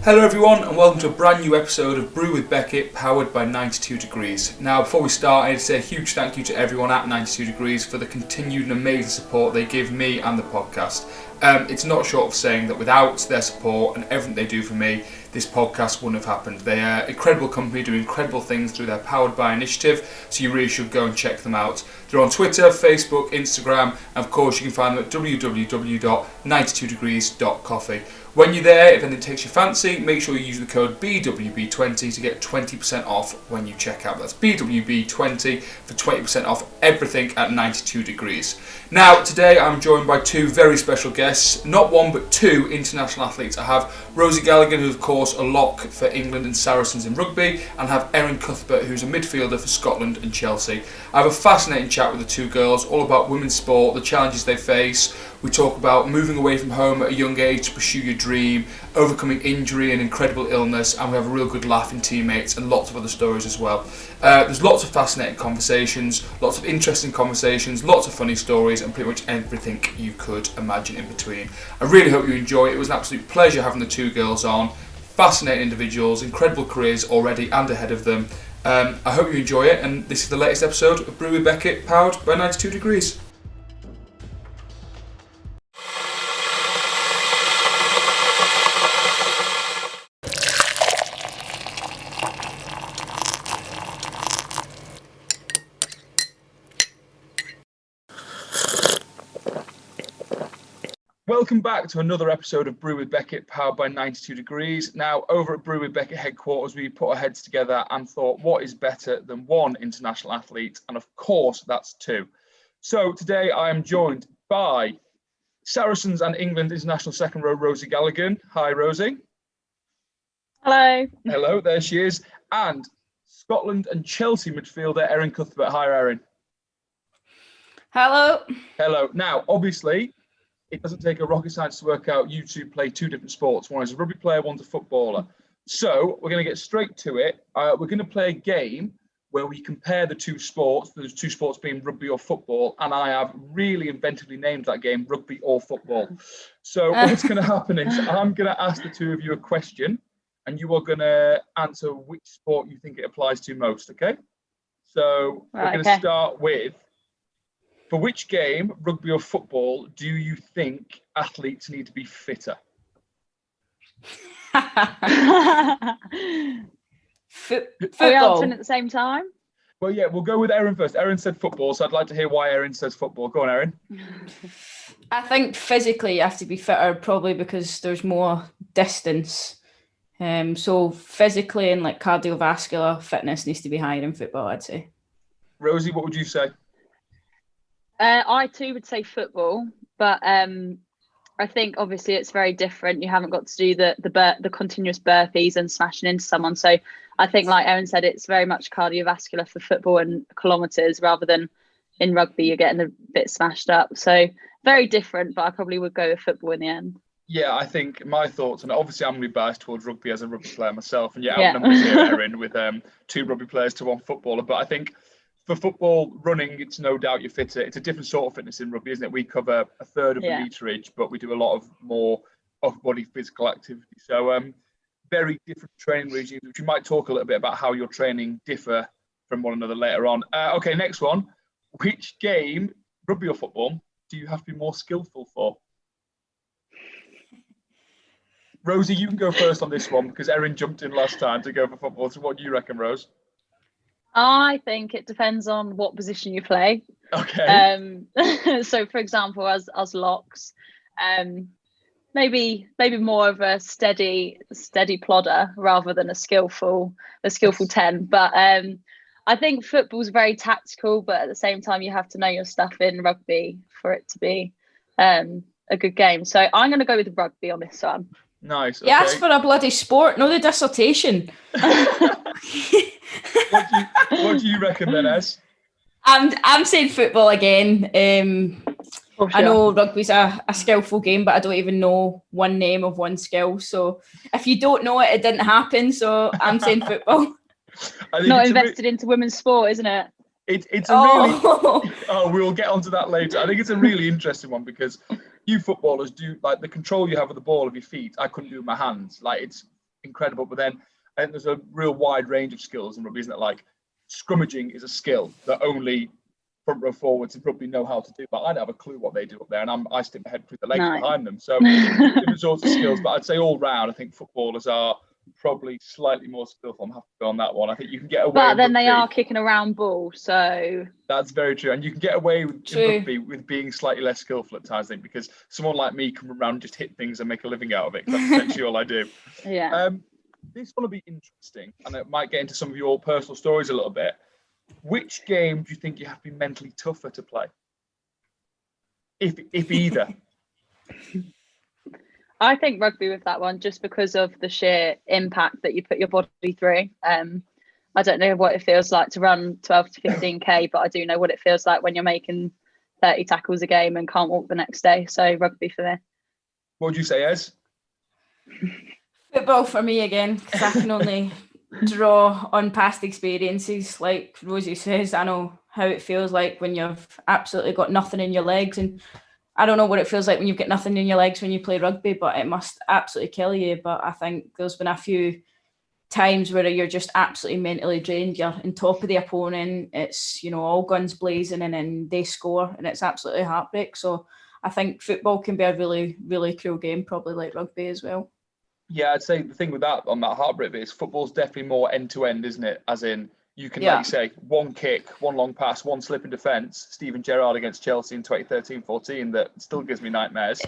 Hello everyone and welcome to a brand new episode of Brew with Beckett powered by 92 Degrees. Now before we start I'd say a huge thank you to everyone at 92 Degrees for the continued and amazing support they give me and the podcast. It's not short of saying that without their support and everything they do for me, this podcast wouldn't have happened. They are an incredible company doing incredible things through their Powered By initiative, so you really should go and check them out. They're on Twitter, Facebook, Instagram, and of course you can find them at www.92degrees.coffee. When you're there, if anything takes your fancy, make sure you use the code BWB20 to get 20% off when you check out. That's BWB20 for 20% off everything at 92 Degrees. Now, today I'm joined by two very special guests, not one but two international athletes. I have Rosie Galligan, who's of course a lock for England and Saracens in rugby, and I have Erin Cuthbert, who's a midfielder for Scotland and Chelsea. I have a fascinating chat with the two girls, all about women's sport, the challenges they face. We talk about moving away from home at a young age to pursue your dream, overcoming injury and incredible illness, and we have a real good laugh in teammates and lots of other stories as well. There's lots of fascinating conversations, lots of interesting conversations, lots of funny stories, and pretty much everything you could imagine in between. I really hope you enjoy it. It was an absolute pleasure having the two girls on. Fascinating individuals, incredible careers already and ahead of them. I hope you enjoy it, and this is the latest episode of Brew with Beckett, powered by 92 Degrees. Welcome back to another episode of Brew with Beckett, powered by 92 Degrees. Now, over at Brew with Beckett headquarters, we put our heads together and thought, what is better than one international athlete? And of course, that's two. So today I am joined by Saracens and England international second row, Rosie Galligan. Hi, Rosie. Hello. Hello, there she is. And Scotland and Chelsea midfielder, Erin Cuthbert. Hi, Erin. Hello. Hello. Now, obviously, it doesn't take a rocket science to work out you two play two different sports. One is a rugby player, one's a footballer. So we're going to get straight to it. We're going to play a game where we compare the two sports, those two sports being rugby or football, and I have really inventively named that game rugby or football. So what's going to happen is I'm going to ask the two of you a question, and you are going to answer which sport you think it applies to most, okay? So we're going to start with, for which game, rugby or football, do you think athletes need to be fitter? Are we answering at the same time? Well, yeah, we'll go with Erin first. Erin said football, so I'd like to hear why Erin says football. Go on, Erin. I think physically you have to be fitter, probably because there's more distance. So physically and like cardiovascular fitness needs to be higher in football, I'd say. Rosie, what would you say? I too would say football, but I think obviously it's very different. You haven't got to do the continuous burpees and smashing into someone. So I think, like Erin said, it's very much cardiovascular for football and kilometres, rather than in rugby you're getting a bit smashed up. So very different, but I probably would go with football in the end. Yeah, I think my thoughts, and obviously I'm going to be biased towards rugby as a rugby player myself, and outnumbers here, Erin, with two rugby players to one footballer. But I think for football, running, it's no doubt you're fitter. It's a different sort of fitness in rugby, isn't it? We cover a third of the meterage, but we do a lot of more off-body physical activity. So very different training regimes, which you might talk a little bit about how your training differ from one another later on. Okay, next one. Which game, rugby or football, do you have to be more skillful for? Rosie, you can go first on this one because Erin jumped in last time to go for football. So what do you reckon, Rose? I think it depends on what position you play. Okay. So, for example, as locks, maybe more of a steady plodder rather than a skillful 10. But I think football's very tactical, but at the same time, you have to know your stuff in rugby for it to be a good game. So I'm going to go with rugby on this one. Nice. Okay. You asked for a bloody sport, no the dissertation. What do you reckon then, Ez? I'm saying football again. Sure. I know rugby's a skillful game, but I don't even know one name of one skill. So if you don't know it, it didn't happen. So I'm saying football. Not invested into women's sport, isn't it? It's a really... Oh, we will get onto that later. I think it's a really interesting one because you footballers do, like, the control you have of the ball of your feet, I couldn't do with my hands. Like, it's incredible. But then I think there's a real wide range of skills in rugby, isn't it? Like scrummaging is a skill that only front row forwards and probably know how to do, but I don't have a clue what they do up there, and I stick my head through the legs behind them. So different sorts of skills, but I'd say all round, I think footballers are probably slightly more skillful. I'm happy to go on that one. I think you can get away. But then they are kicking a round ball, so that's very true, and you can get away with rugby with being slightly less skillful at times. I think because someone like me can run around and just hit things and make a living out of it. That's essentially all I do. Yeah. This one will be interesting, and it might get into some of your personal stories a little bit. Which game do you think you have to be mentally tougher to play? If either. I think rugby with that one, just because of the sheer impact that you put your body through. I don't know what it feels like to run 12 to 15k, but I do know what it feels like when you're making 30 tackles a game and can't walk the next day. So rugby for me. What would you say, Ez? Football for me again, because I can only draw on past experiences. Like Rosie says, I know how it feels like when you've absolutely got nothing in your legs, and I don't know what it feels like when you've got nothing in your legs when you play rugby, but it must absolutely kill you. But I think there's been a few times where you're just absolutely mentally drained, you're on top of the opponent, it's, you know, all guns blazing, and then they score and it's absolutely heartbreak. So I think football can be a really, really cruel game, probably like rugby as well. Yeah, I'd say the thing with that, on that heartbreak bit, is football's definitely more end-to-end, isn't it? As in, you can, like you say, one kick, one long pass, one slip in defence. Steven Gerrard against Chelsea in 2013-14 that still gives me nightmares.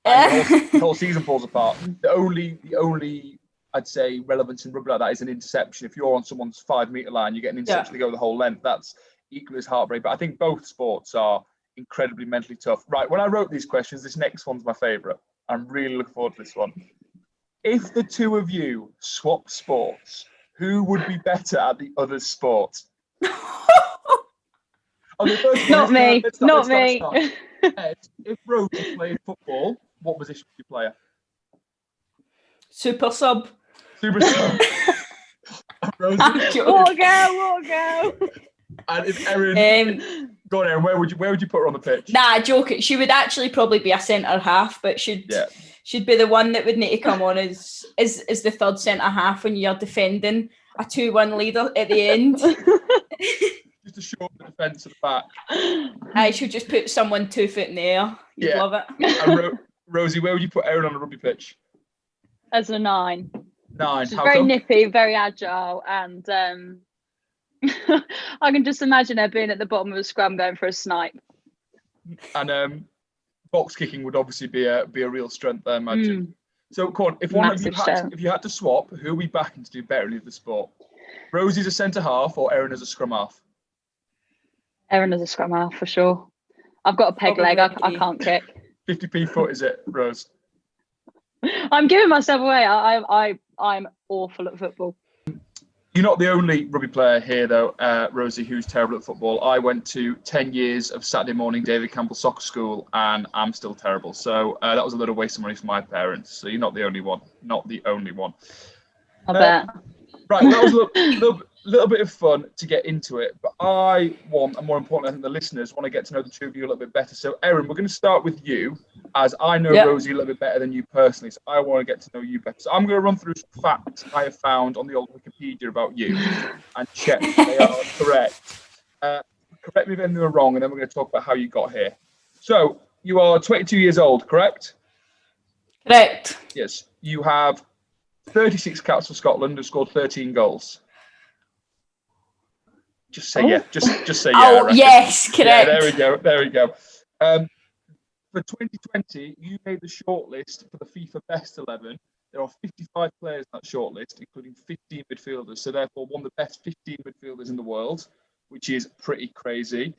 And the whole season falls apart. The only I'd say relevance in rugby like that is an interception. If you're on someone's 5 metre line, you get an interception to go the whole length. That's equally as heartbreak. But I think both sports are incredibly mentally tough. Right, when I wrote these questions, this next one's my favourite. I'm really looking forward to this one. If the two of you swap sports, who would be better at the other's sport? Not me. Not me. If Rosie played football, what position would you play her? Super sub. Super sub. Rosie. What a go. And if Erin, go on, Erin, where would you put her on the pitch? Nah, joking. She would actually probably be a centre half, but she'd be the one that would need to come on as the third centre half when you're defending a 2-1 leader at the end. Just to show the defence at the back. I should just put someone 2 foot in the air. You'd love it. And Rosie, where would you put Erin on the rugby pitch? As a 9. 9. She's very nippy, very agile, and I can just imagine her being at the bottom of a scrum going for a snipe. And box kicking would obviously be a real strength there, I imagine. So, come on, if you had to swap, who are we backing to do better in either sport? Rosie's a centre half or Erin as a scrum half? Erin as a scrum half for sure. I've got a peg leg. I can't kick. 50p foot, is it, Rose? I'm giving myself away. I'm awful at football. You're not the only rugby player here, though, Rosie, who's terrible at football. I went to 10 years of Saturday morning David Campbell soccer school, and I'm still terrible. So that was a little waste of money for my parents. So you're not the only one. Not the only one. I bet. Right, that was a little bit of fun to get into it. But I want, and more importantly, I think the listeners want to get to know the two of you a little bit better. So, Erin, we're going to start with you, as I know Rosie a little bit better than you personally. So I want to get to know you better. So I'm going to run through some facts I have found on the old Wikipedia about you and check if they are correct. Correct me if anything are wrong, and then we're going to talk about how you got here. So you are 22 years old, correct? Correct. Yes. You have 36 caps for Scotland and scored 13 goals. Just say yeah. Just say yeah. Oh, yes, correct. Yeah, there we go. For 2020, you made the shortlist for the FIFA Best 11. There are 55 players in that shortlist, including 15 midfielders. So therefore, one of the best 15 midfielders in the world, which is pretty crazy.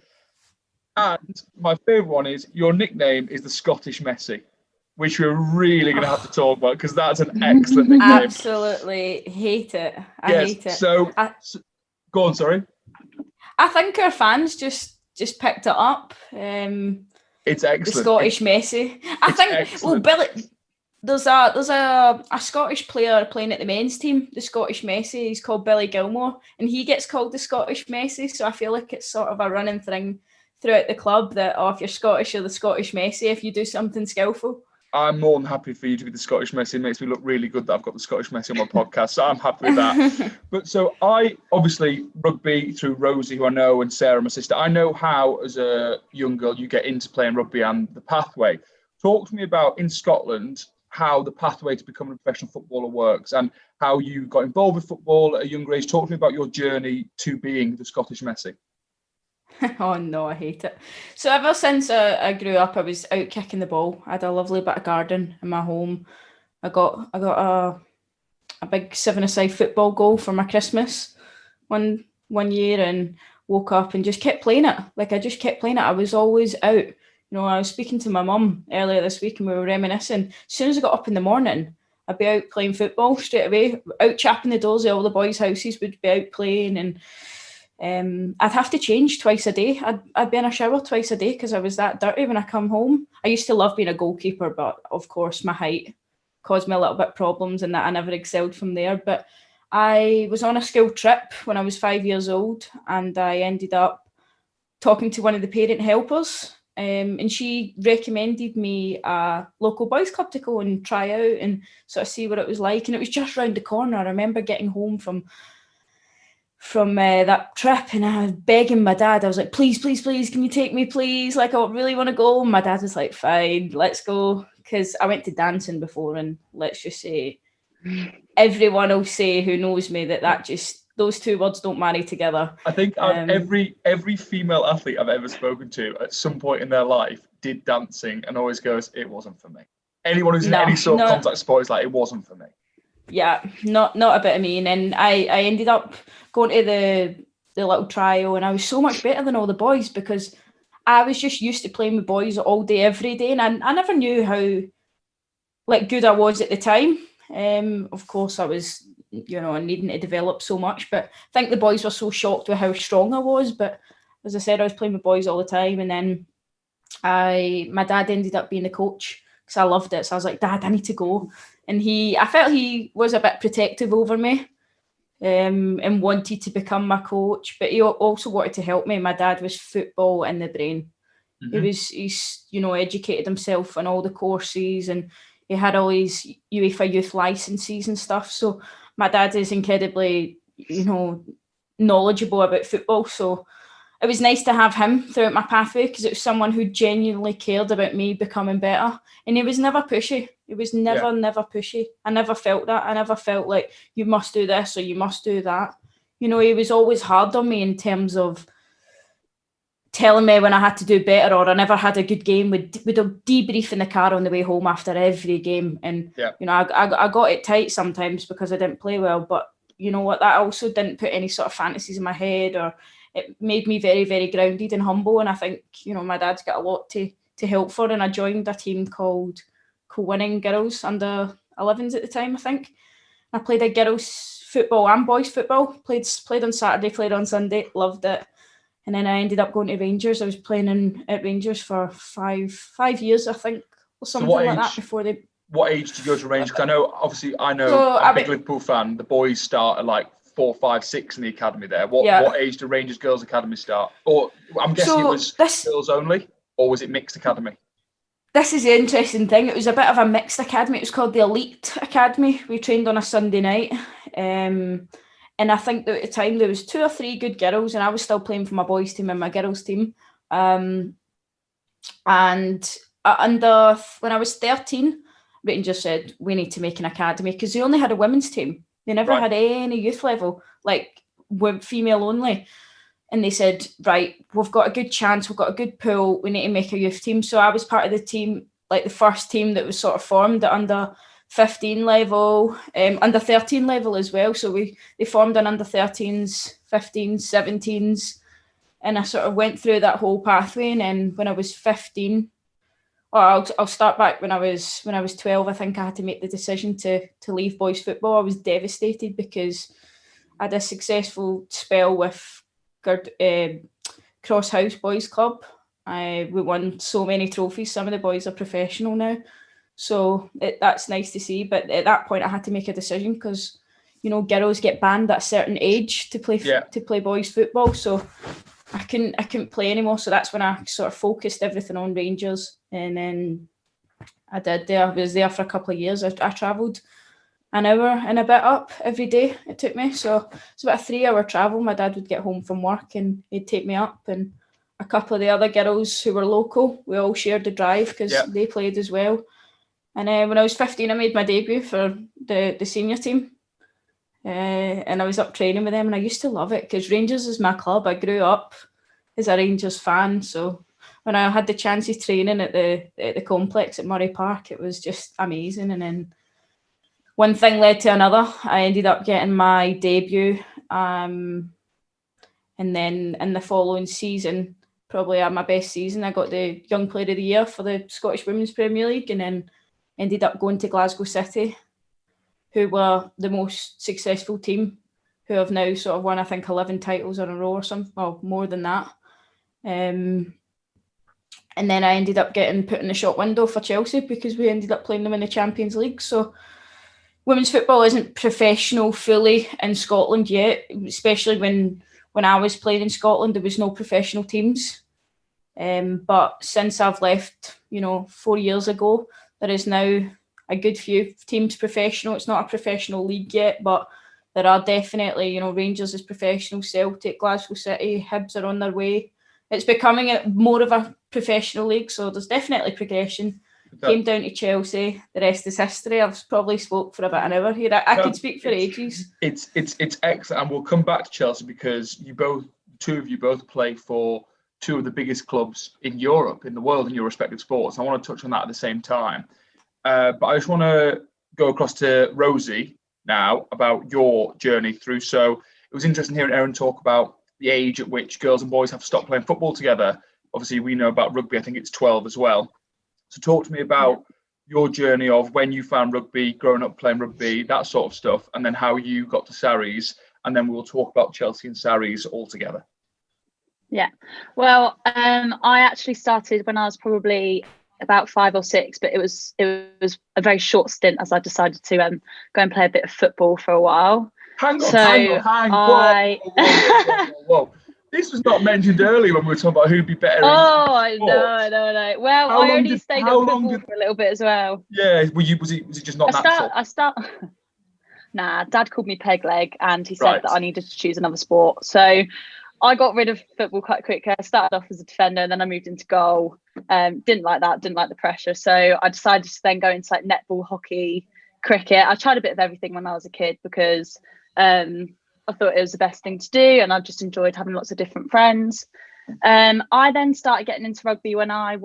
And my favourite one is your nickname is the Scottish Messi, which we're really going to have to talk about because that's an excellent nickname. Absolutely hate it. I hate it. So go on, sorry. I think our fans just picked it up. It's excellent. The Scottish Messi. I think excellent. Well, Billy, there's a Scottish player playing at the men's team, the Scottish Messi. He's called Billy Gilmore, and he gets called the Scottish Messi. So I feel like it's sort of a running thing throughout the club that if you're Scottish, you're the Scottish Messi if you do something skillful. I'm more than happy for you to be the Scottish Messi. It makes me look really good that I've got the Scottish Messi on my podcast, so I'm happy with that. But so I, obviously, rugby through Rosie, who I know, and Sarah, my sister, I know how, as a young girl, you get into playing rugby and the pathway. Talk to me about, in Scotland, how the pathway to becoming a professional footballer works and how you got involved with football at a younger age. Talk to me about your journey to being the Scottish Messi. Oh no, I hate it. So ever since I grew up, I was out kicking the ball. I had a lovely bit of garden in my home. I got a big 7-a-side football goal for my Christmas one year, and woke up and just kept playing it. Like, I just kept playing it. I was always out. I was speaking to my mum earlier this week and we were reminiscing. As soon as I got up in the morning, I'd be out playing football straight away, out chapping the doors of all the boys' houses, would be out playing, and I'd have to change twice a day. I'd be in a shower twice a day because I was that dirty when I come home. I used to love being a goalkeeper, but of course my height caused me a little bit of problems and that I never excelled from there. But I was on a school trip when I was 5 years old, and I ended up talking to one of the parent helpers, and she recommended me a local boys club to go and try out and sort of see what it was like. And it was just round the corner. I remember getting home from that trip, and I was begging my dad. I was like, please, can you take me, please? Like, I really want to go. And my dad was like, fine, let's go. Because I went to dancing before, and let's just say everyone will say who knows me that just, those two words don't marry together. I think every female athlete I've ever spoken to at some point in their life did dancing and always goes, it wasn't for me. Anyone who's in any sort of contact sport is like, it wasn't for me. Yeah, not a bit of me. And then I ended up going to the little trial, and I was so much better than all the boys because I was just used to playing with boys all day, every day. And I never knew how good I was at the time. Of course, I was, needing to develop so much. But I think the boys were so shocked with how strong I was. But as I said, I was playing with boys all the time. And then my dad ended up being the coach because I loved it. So I was like, Dad, I need to go. And I felt he was a bit protective over me, and wanted to become my coach. But he also wanted to help me. My dad was football in the brain. Mm-hmm. He's educated himself on all the courses, and he had all his UEFA youth licenses and stuff. So my dad is incredibly, knowledgeable about football. So it was nice to have him throughout my pathway because it was someone who genuinely cared about me becoming better. And he was never pushy. He was never pushy. I never felt that. I never felt like you must do this or you must do that. He was always hard on me in terms of telling me when I had to do better or I never had a good game. We'd debrief in the car on the way home after every game. And, I got it tight sometimes because I didn't play well. But you know what? That also didn't put any sort of fantasies in my head, or it made me very, very grounded and humble. And I think, my dad's got a lot to help for. And I joined a team called Co-Winning Girls under 11s at the time, I think. I played a girls football and boys football. Played on Saturday, played on Sunday, loved it. And then I ended up going to Rangers. I was playing at Rangers for five years, I think, or something like that before they... What age did you go to Rangers? Because I'm a big Liverpool fan. The boys start at 4, 5, 6 in the academy there. What age do Rangers Girls Academy start? Or I'm guessing it was girls only, or was it mixed academy? This is the interesting thing. It was a bit of a mixed academy. It was called the Elite Academy. We trained on a Sunday night. And I think that at the time there was 2 or 3 good girls, and I was still playing for my boys team and my girls team. And when I was 13, Rangers said, we need to make an academy because they only had a women's team. They never had any youth level, female only. And they said, right, we've got a good chance, we've got a good pool, we need to make a youth team. So I was part of the team, the first team that was sort of formed at under 15 level, under 13 level as well. So they formed an under 13s, 15s, 17s. And I sort of went through that whole pathway. And then when I was 15, I'll start back when I was 12. I think I had to make the decision to leave boys football. I was devastated because I had a successful spell with Cross House Boys Club. We won so many trophies. Some of the boys are professional now, so that's nice to see. But at that point, I had to make a decision because girls get banned at a certain age to play boys football. So I couldn't play anymore. So that's when I sort of focused everything on Rangers. And then I did there. I was there for a couple of years. I travelled an hour and a bit up every day it took me. So it's about a 3-hour travel. My dad would get home from work and he'd take me up, and a couple of the other girls who were local, we all shared the drive because they played as well. And when I was 15, I made my debut for the senior team. And I was up training with them, and I used to love it because Rangers is my club. I grew up as a Rangers fan, so when I had the chance of training at the complex at Murray Park, it was just amazing. And then one thing led to another. I ended up getting my debut, and then in the following season, probably at my best season, I got the Young Player of the Year for the Scottish Women's Premier League, and then ended up going to Glasgow City, who were the most successful team, who have now sort of won, I think, 11 titles in a row or something, well, more than that. And then I ended up getting put in the shop window for Chelsea because we ended up playing them in the Champions League. So women's football isn't professional fully in Scotland yet, especially when I was playing in Scotland, there was no professional teams. But since I've left, 4 years ago, there is now a good few teams professional. It's not a professional league yet, but there are definitely, Rangers is professional, Celtic, Glasgow City, Hibs are on their way. It's becoming more of a professional league, so there's definitely progression. Came down to Chelsea, the rest is history. I've probably spoke for about an hour here. I could speak for ages. It's excellent, and we'll come back to Chelsea because two of you both play for two of the biggest clubs in Europe, in the world, in your respective sports. I want to touch on that at the same time. But I just want to go across to Rosie now about your journey through. So it was interesting hearing Erin talk about the age at which girls and boys have to stop playing football together. Obviously, we know about rugby. I think it's 12 as well. So talk to me about your journey of when you found rugby, growing up playing rugby, that sort of stuff, and then how you got to Sarries, and then we'll talk about Chelsea and Sarries all together. Yeah, well, I actually started when I was probably about 5 or 6, but it was a very short stint as I decided to go and play a bit of football for a while. Hang on. Whoa. This was not mentioned earlier when we were talking about who'd be better. I know. Well, I only stayed on football for a little bit as well. Yeah, was it just not natural? Nah, Dad called me peg leg, and he said that I needed to choose another sport. So I got rid of football quite quickly. I started off as a defender, and then I moved into goal. Didn't like that, didn't like the pressure. So I decided to then go into like netball, hockey, cricket. I tried a bit of everything when I was a kid because I thought it was the best thing to do, and I just enjoyed having lots of different friends. I then started getting into rugby when I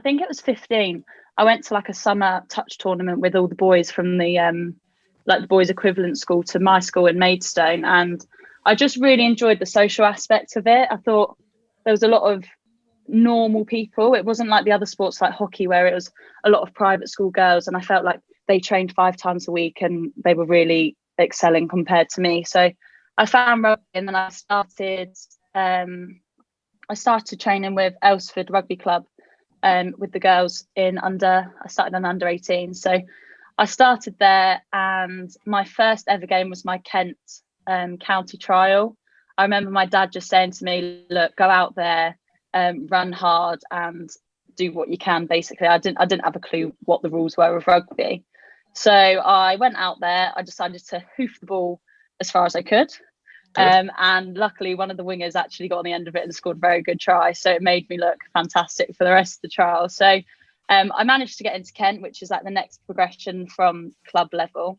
think it was 15. I went to like a summer touch tournament with all the boys from the the boys equivalent school to my school in Maidstone, and I just really enjoyed the social aspect of it. I thought there was a lot of normal people. It wasn't like the other sports like hockey where it was a lot of private school girls, and I felt like they trained 5 times a week and they were really excelling compared to me. So I found rugby, and then I started training with Elsford Rugby Club with the girls I started in under 18. So I started there, and my first ever game was my Kent county trial. I remember my dad just saying to me, look, go out there, run hard and do what you can. Basically, I didn't have a clue what the rules were of rugby. So I went out there. I decided to hoof the ball as far as I could. And luckily, one of the wingers actually got on the end of it and scored a very good try. So it made me look fantastic for the rest of the trial. So I managed to get into Kent, which is like the next progression from club level.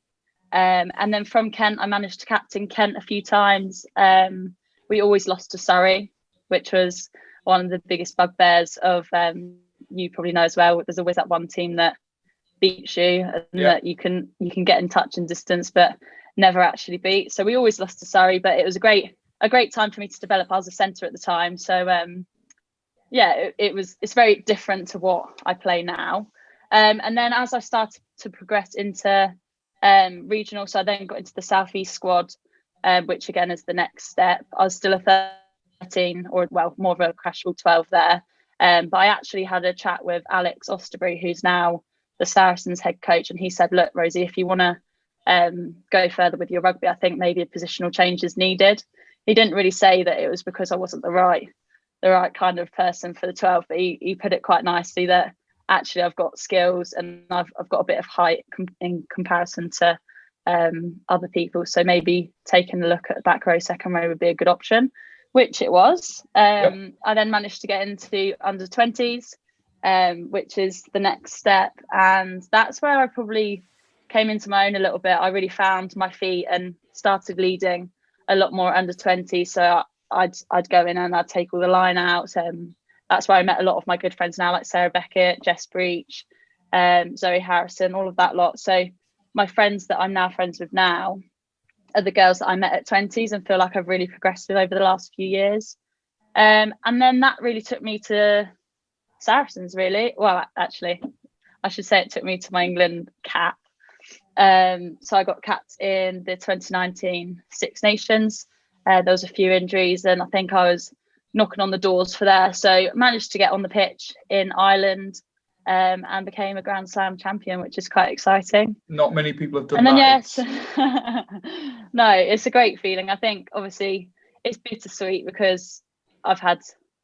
And then from Kent, I managed to captain Kent a few times. We always lost to Surrey, which was one of the biggest bugbears of, you probably know as well, there's always that one team that beats you and that you can get in touch and distance but never actually beat. So we always lost to Surrey, but it was a great time for me to develop. I was a centre at the time, so it's very different to what I play now. And then as I started to progress into regional, so I then got into the Southeast squad, which again is the next step. I was still a 13, or well, more of a casual 12 there, but I actually had a chat with Alex Osterbury, who's now the Saracens head coach, and he said, look, Rosie, if you want to go further with your rugby, I think maybe a positional change is needed. He didn't really say that it was because I wasn't the right kind of person for the 12, but he put it quite nicely that actually I've got skills and I've got a bit of height in comparison to other people. So maybe taking a look at back row, second row would be a good option, which it was. I then managed to get into under 20s, which is the next step. And that's where I probably came into my own a little bit. I really found my feet and started leading a lot more under 20. So I'd go in and I'd take all the line outs. That's where I met a lot of my good friends now, like Sarah Beckett, Jess Breach, Zoe Harrison, all of that lot. So my friends that I'm now friends with now are the girls that I met at 20s and feel like I've really progressed with over the last few years. And then that really took me to Saracens, really. Well, actually, I should say it took me to my England cap. So I got capped in the 2019 Six Nations. There was a few injuries and I think I was knocking on the doors for there. So I managed to get on the pitch in Ireland and became a Grand Slam champion, which is quite exciting. Not many people have done and then, that. Yes, no, it's a great feeling. I think obviously it's bittersweet because I've had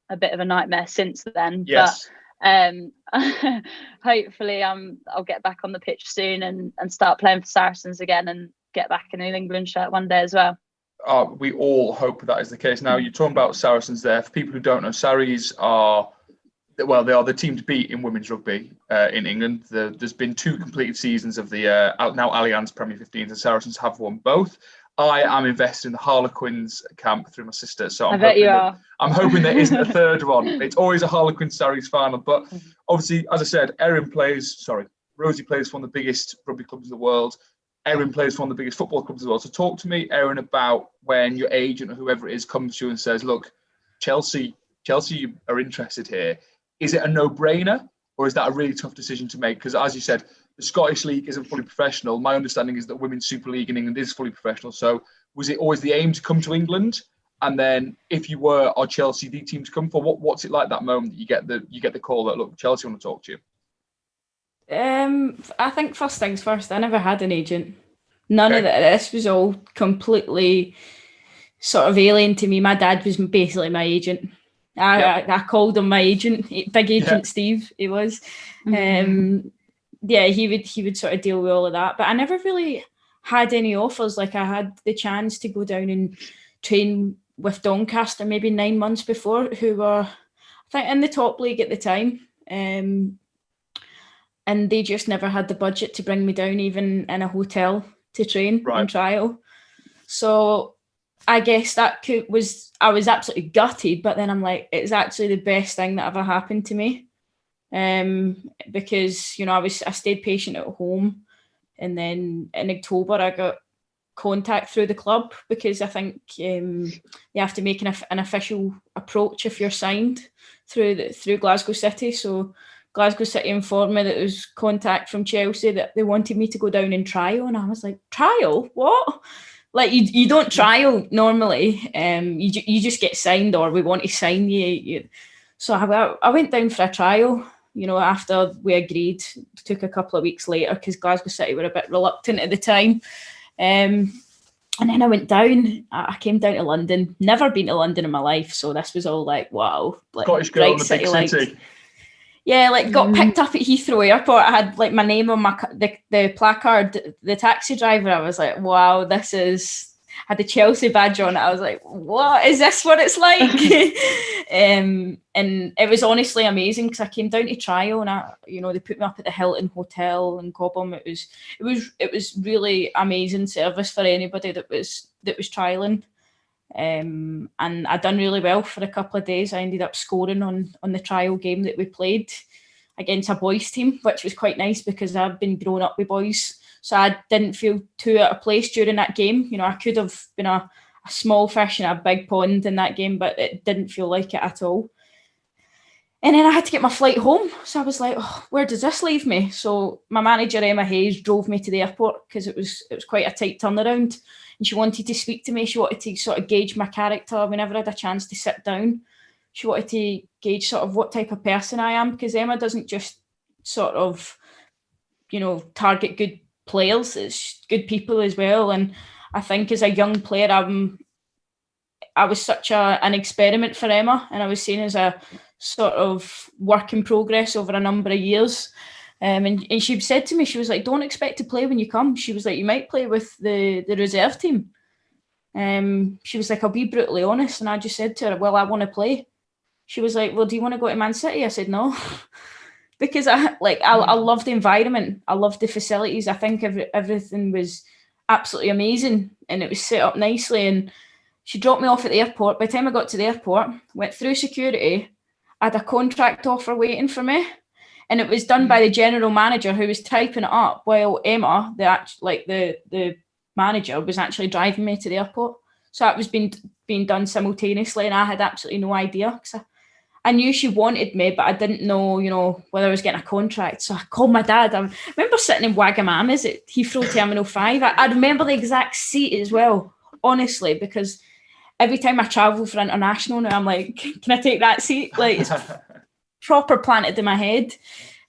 a bit of a nightmare since then. Yes. But hopefully I'll get back on the pitch soon and start playing for Saracens again and get back in an England shirt one day as well. We all hope that is the case. Now, you're talking about Saracens there. For people who don't know, Saris are, well, they are the team to beat in women's rugby in England. There's been 2 completed seasons of the now Allianz Premier 15s, and Saracens have won both. I am invested in the Harlequins camp through my sister, so I'm hoping there isn't a third one. It's always a Harlequins Saris final, but obviously, as I said, Rosie plays for one of the biggest rugby clubs in the world. Erin plays for one of the biggest football clubs as well. So talk to me, Erin, about when your agent or whoever it is comes to you and says, look, Chelsea are interested here. Is it a no-brainer or is that a really tough decision to make? Because as you said, the Scottish League isn't fully professional. My understanding is that Women's Super League in England is fully professional. So was it always the aim to come to England? And then if you were, are Chelsea the team to come for? What's it like that moment that you get the call that, look, Chelsea want to talk to you? I think first things first, I never had an agent. None of this was all completely sort of alien to me. My dad was basically my agent. I called him my agent, big agent Steve, he was. He would sort of deal with all of that. But I never really had any offers. Like I had the chance to go down and train with Doncaster maybe 9 months before, who were, I think, in the top league at the time. And they just never had the budget to bring me down even in a hotel to train on trial. So I guess I was absolutely gutted, but then I'm like, it's actually the best thing that ever happened to me. Because, I stayed patient at home, and then in October I got contact through the club because I think you have to make an official approach if you're signed through Glasgow City. So Glasgow City informed me that there was contact from Chelsea that they wanted me to go down and trial, and I was like, trial? What? Like you don't trial normally. You just get signed, or we want to sign you. So I went down for a trial. After we agreed, it took a couple of weeks later because Glasgow City were a bit reluctant at the time. And then I went down. I came down to London. Never been to London in my life, so this was all like, wow, like Scottish girl in the big city. Yeah, got picked up at Heathrow Airport. I had like my name on the placard. The taxi driver, I was like, wow, had the Chelsea badge on it. I was like, what is this? What it's like? And it was honestly amazing because I came down to trial, and they put me up at the Hilton Hotel in Cobham. It was really amazing service for anybody that was trialing. And I done really well for a couple of days. I ended up scoring on the trial game that we played against a boys team, which was quite nice because I've been growing up with boys, so I didn't feel too out of place during that game. I could have been a small fish in a big pond in that game, but it didn't feel like it at all. And then I had to get my flight home, so I was like, oh, where does this leave me? So my manager Emma Hayes drove me to the airport because it was quite a tight turnaround. And she wanted to speak to me. She wanted to sort of gauge my character. We never had a chance to sit down. She wanted to gauge sort of what type of person I am, because Emma doesn't just sort of, target good players. It's good people as well. And I think as a young player, I was such an experiment for Emma, and I was seen as a sort of work in progress over a number of years. And she said to me, she was like, don't expect to play when you come. She was like, you might play with the reserve team. She was like, I'll be brutally honest. And I just said to her, well, I want to play. She was like, well, do you want to go to Man City? I said, no. Because I love the environment. I love the facilities. I think everything was absolutely amazing. And it was set up nicely. And she dropped me off at the airport. By the time I got to the airport, went through security, I had a contract offer waiting for me. And it was done by the general manager who was typing it up while Emma, the manager, was actually driving me to the airport. So that was being done simultaneously, and I had absolutely no idea, because I knew she wanted me, but I didn't know, whether I was getting a contract. So I called my dad. I remember sitting in Wagamama's at Heathrow Terminal 5. I remember the exact seat as well, honestly, because every time I travel for international now, I'm like, can I take that seat? Like, it's proper planted in my head.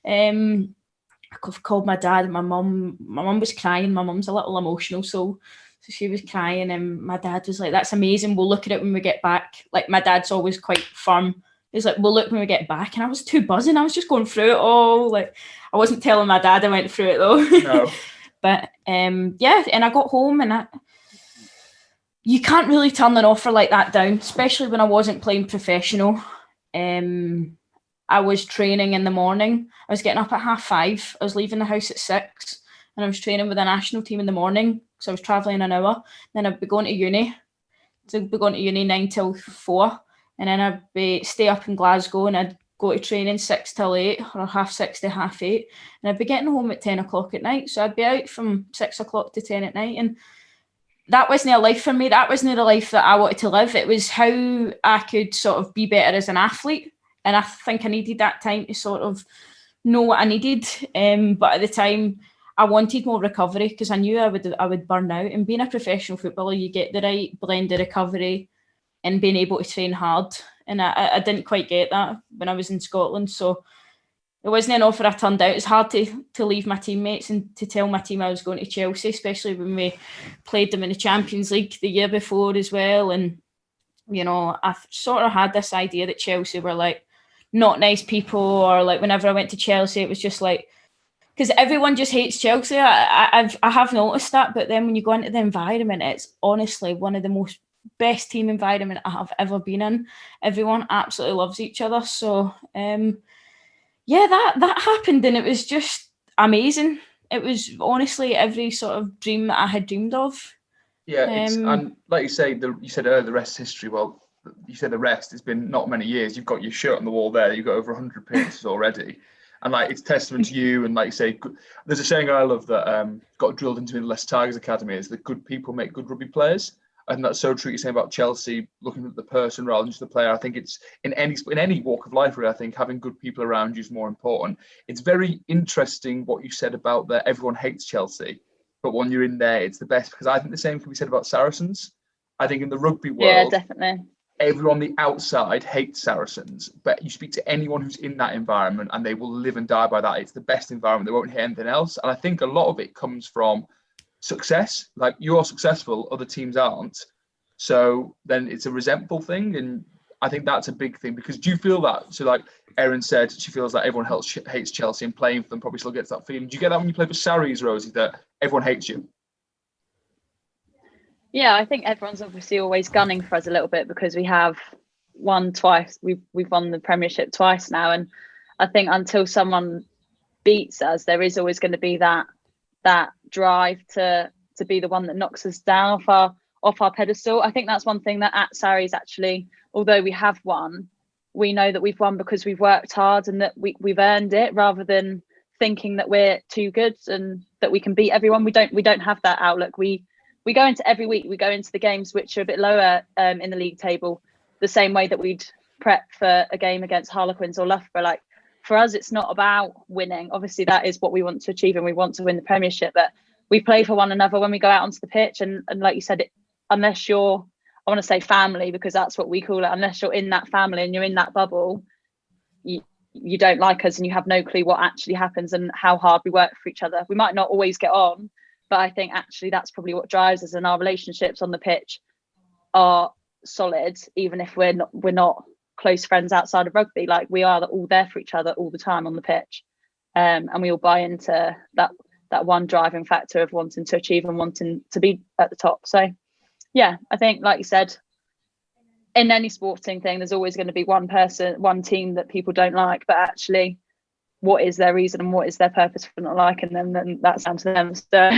I've called my dad and my mum. My mum was crying. My mum's a little emotional, so she was crying, and my dad was like, that's amazing, we'll look at it when we get back. Like, my dad's always quite firm. He's like, we'll look when we get back. And I was too buzzing. I was just going through it all. Like, I wasn't telling my dad I went through it though. No. But yeah, and I got home, and you can't really turn an offer like that down, especially when I wasn't playing professional. I was training in the morning. I was getting up at 5:30. I was leaving the house at 6, and I was training with the national team in the morning. So I was travelling an hour. Then I'd be going to uni. So I'd be going to uni 9 till 4. And then I'd stay up in Glasgow, and I'd go to training 6 till 8, or 6:30 to 8:30. And I'd be getting home at 10 o'clock at night. So I'd be out from 6 o'clock to 10 at night. And that wasn't a life for me. That wasn't the life that I wanted to live. It was how I could sort of be better as an athlete. And I think I needed that time to sort of know what I needed. But at the time, I wanted more recovery, because I knew I would burn out. And being a professional footballer, you get the right blend of recovery and being able to train hard. And I didn't quite get that when I was in Scotland. So it wasn't an offer I turned out. It's hard to leave my teammates and to tell my team I was going to Chelsea, especially when we played them in the Champions League the year before as well. And, I sort of had this idea that Chelsea were like not nice people, or like whenever I went to Chelsea, it was just like, because everyone just hates Chelsea. I have noticed that. But then when you go into the environment, it's honestly one of the most best team environment I have ever been in. Everyone absolutely loves each other. So yeah, that happened, and it was just amazing. It was honestly every sort of dream that I had dreamed of. Yeah, and like you say, you said earlier, the rest is history. Well, you said the rest. It's been not many years. You've got your shirt on the wall there. You've got over 100 appearances already. And like, it's testament to you. And like you say, there's a saying I love that got drilled into me in the Leicester Tigers Academy, is that good people make good rugby players. And that's so true. You're saying about Chelsea, looking at the person rather than just the player. I think it's in any walk of life, really. I think having good people around you is more important. It's very interesting what you said about that everyone hates Chelsea, but when you're in there, it's the best. Because I think the same can be said about Saracens. I think in the rugby world, yeah, definitely, everyone on the outside hates Saracens, but you speak to anyone who's in that environment and they will live and die by that. It's the best environment. They won't hear anything else. And I think a lot of it comes from success. Like, you're successful, other teams aren't. So then it's a resentful thing. And I think that's a big thing, because do you feel that? So like Erin said, she feels like everyone hates Chelsea, and playing for them probably still gets that feeling. Do you get that when you play for Sarries, Rosie, that everyone hates you? Yeah, I think everyone's obviously always gunning for us a little bit, because we have won twice. We've won the Premiership twice now, and I think until someone beats us, there is always going to be that drive to be the one that knocks us down off our pedestal. I think that's one thing that at Sarries, actually, although we have won, we know that we've won because we've worked hard and that we've earned it, rather than thinking that we're too good and that we can beat everyone. We don't have that outlook. We go into every week, we go into the games which are a bit lower in the league table, the same way that we'd prep for a game against Harlequins or Loughborough. Like, for us, it's not about winning. Obviously, that is what we want to achieve, and we want to win the Premiership. But we play for one another when we go out onto the pitch. And like you said, unless you're, I want to say family, because that's what we call it, unless you're in that family and you're in that bubble, you don't like us, and you have no clue what actually happens and how hard we work for each other. We might not always get on, but I think actually that's probably what drives us, and our relationships on the pitch are solid, even if we're not close friends outside of rugby. Like we are all there for each other all the time on the pitch, and we all buy into that one driving factor of wanting to achieve and wanting to be at the top. So yeah, I think, like you said, in any sporting thing, there's always going to be one team that people don't like, but actually, what is their reason and what is their purpose for not liking them? Then that's down to them. So.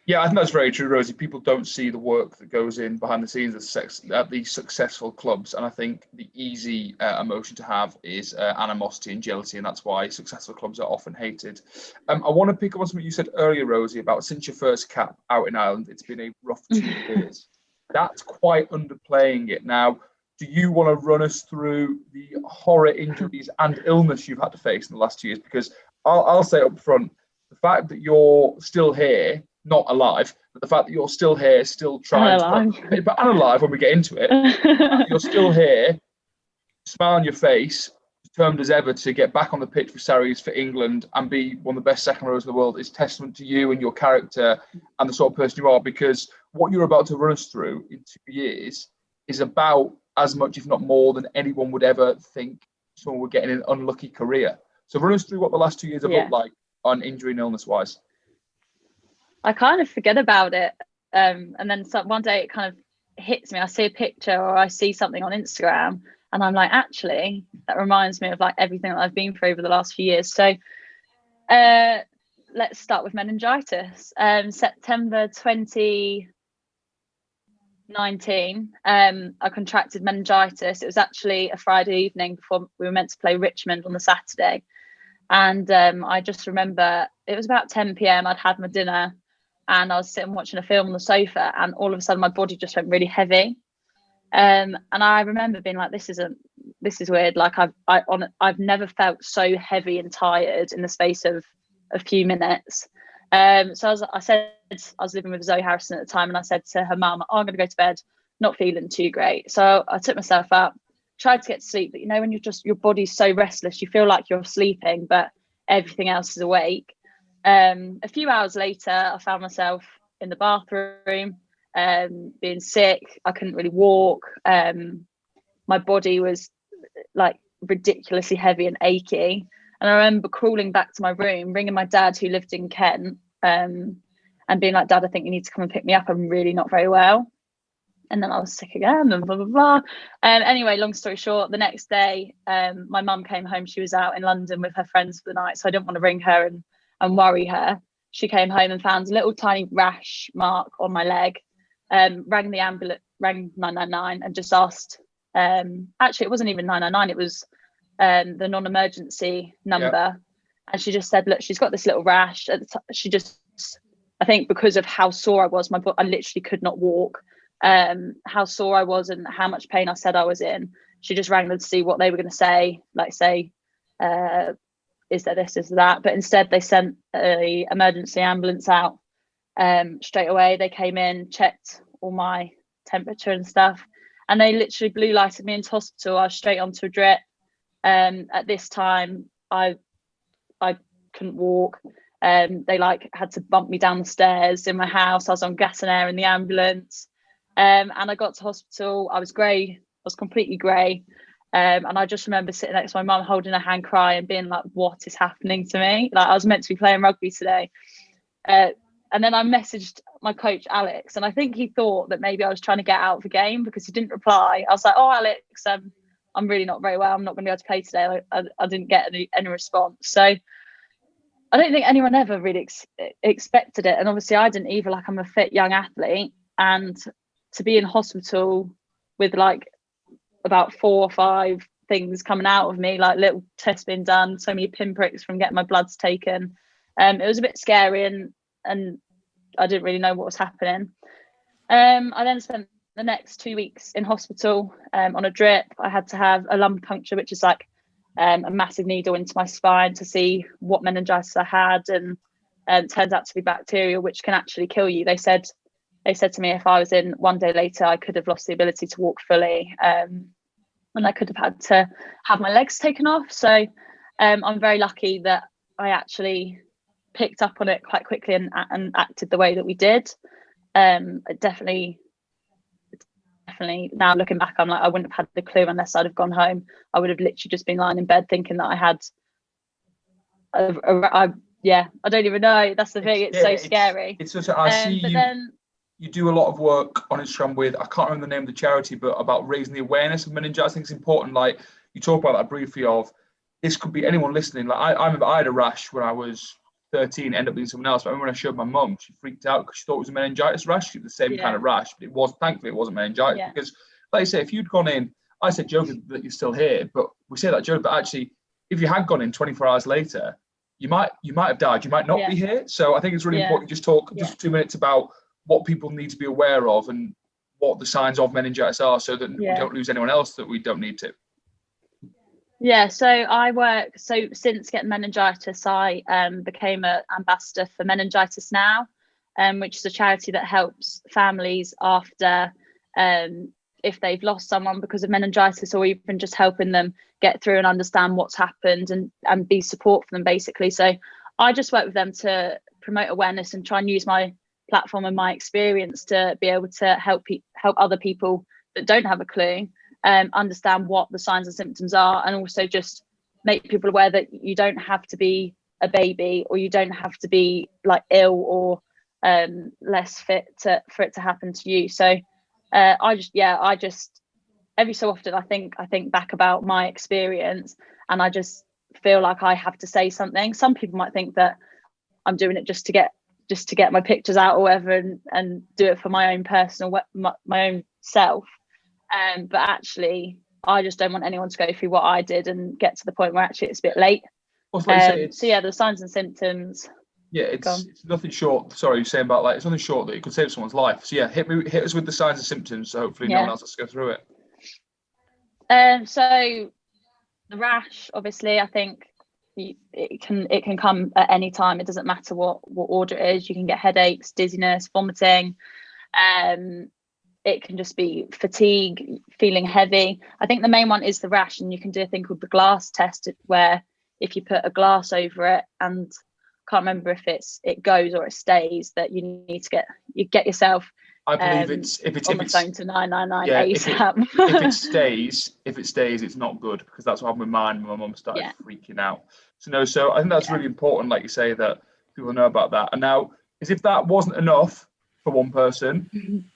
Yeah, I think that's very true, Rosie. People don't see the work that goes in behind the scenes at these successful clubs, and I think the easy emotion to have is animosity and jealousy, and that's why successful clubs are often hated. I want to pick up on something you said earlier, Rosie, about since your first cap out in Ireland, it's been a rough 2 years. That's quite underplaying it. Now, do you want to run us through the horror injuries and illness you've had to face in the last 2 years? Because I'll say up front, the fact that you're still here, not alive, but the fact that you're still here, still trying but alive when we get into it, you're still here, smile on your face, determined as ever to get back on the pitch for Sarries for England and be one of the best second rows in the world, is testament to you and your character and the sort of person you are, because what you're about to run us through in 2 years is about as much, if not more, than anyone would ever think someone would get in an unlucky career. So run us through what the last 2 years have looked like on injury and illness wise. I kind of forget about it. And then one day it kind of hits me. I see a picture or I see something on Instagram and I'm like, actually, that reminds me of like everything that I've been through over the last few years. So let's start with meningitis. September 2019, I contracted meningitis. It was actually a Friday evening before we were meant to play Richmond on the Saturday. And I just remember it was about 10 p.m. I'd had my dinner and I was sitting watching a film on the sofa, and all of a sudden my body just went really heavy. And I remember being like, this is weird. Like I've never felt so heavy and tired in the space of a few minutes. So I said, I was living with Zoe Harrison at the time, and I said to her mum, I'm going to go to bed, not feeling too great. So I took myself up, tried to get to sleep, but you know, when your body's so restless, you feel like you're sleeping, but everything else is awake. A few hours later, I found myself in the bathroom, being sick. I couldn't really walk. My body was like ridiculously heavy and achy. And I remember crawling back to my room, ringing my dad who lived in Kent, and being like, Dad, I think you need to come and pick me up. I'm really not very well. And then I was sick again and blah, blah, blah. Anyway, long story short, the next day, my mum came home. She was out in London with her friends for the night, so I didn't want to ring her and worry her. She came home and found a little tiny rash mark on my leg, rang the ambulance, rang 999 and just asked, actually, it wasn't even 999, it was the non-emergency number. Yeah. And she just said, look, she's got this little rash. She just, I think because of how sore I was, I literally could not walk. How sore I was and how much pain I said I was in. She just rang them to see what they were going to say, like say, is there this, is that? But instead they sent an emergency ambulance out straight away. They came in, checked all my temperature and stuff, and they literally blue lighted me into hospital. I was straight onto a drip. At this time, I couldn't walk. They like had to bump me down the stairs in my house. I was on gas and air in the ambulance. And I got to hospital. I was grey. I was completely grey. And I just remember sitting next to my mum, holding her hand, crying, being like, what is happening to me? Like, I was meant to be playing rugby today. And then I messaged my coach, Alex, and I think he thought that maybe I was trying to get out of the game because he didn't reply. I was like, oh, Alex, I'm really not very well. I'm not going to be able to play today. I didn't get any response. So I don't think anyone ever really expected it. And obviously I didn't either. Like, I'm a fit young athlete, and to be in hospital with like about 4 or 5 things coming out of me, like little tests being done, so many pinpricks from getting my bloods taken. It was a bit scary, and I didn't really know what was happening. I then spent the next 2 weeks in hospital on a drip. I had to have a lumbar puncture, which is like a massive needle into my spine to see what meningitis I had, and it turns out to be bacterial, which can actually kill you. They said to me if I was in 1 day later, I could have lost the ability to walk fully, and I could have had to have my legs taken off. So I'm very lucky that I actually picked up on it quite quickly and acted the way that we did. It definitely definitely, now looking back, I'm like, I wouldn't have had the clue unless I'd have gone home. I would have literally just been lying in bed thinking that I had I don't even know. That's the thing. It's so scary. It's just, I see you do a lot of work on Instagram with, I can't remember the name of the charity, but about raising the awareness of meningitis. I think it's important. Like, you talk about that briefly of, this could be anyone listening. Like, I remember I had a rash when I was 13, ended up being someone else. But I remember when I showed my mum, she freaked out because she thought it was a meningitis rash. It was the same kind of rash, but thankfully it wasn't meningitis. Because, like I say, if you'd gone in, I said joking that you're still here, but we say that joke, but actually, if you had gone in 24 hours later, you might have died. You might not be here. So I think it's really important to just talk just 2 minutes about what people need to be aware of and what the signs of meningitis are, so that we don't lose anyone else that we don't need to. Yeah, so since getting meningitis, I became an ambassador for Meningitis Now, which is a charity that helps families after if they've lost someone because of meningitis, or even just helping them get through and understand what's happened and be support for them, basically. So I just work with them to promote awareness and try and use my platform and my experience to be able to help other people that don't have a clue understand what the signs and symptoms are, and also just make people aware that you don't have to be a baby, or you don't have to be like ill or less fit for it to happen to you. So I just every so often I think back about my experience, and I just feel like I have to say something. Some people might think that I'm doing it just to get my pictures out or whatever, and do it for my own personal my own self. But actually, I just don't want anyone to go through what I did and get to the point where actually it's a bit late. Well, the signs and symptoms. Yeah, it's nothing short. Sorry, you're saying about, like, it's nothing short that it could save someone's life. So yeah, hit us with the signs and symptoms. So hopefully no one else has to go through it. So the rash, obviously, I think it can come at any time. It doesn't matter what order it is. You can get headaches, dizziness, vomiting. It can just be fatigue, feeling heavy. I think the main one is the rash, and you can do a thing called the glass test, where if you put a glass over it, and can't remember if it goes or it stays, that you need to get yourself. I believe if it's on the phone to 999 ASAP. If it stays, it's not good, because that's what happened with mine. My mum started freaking out. So I think that's really important, like you say, that people know about that. And now, as if that wasn't enough for one person,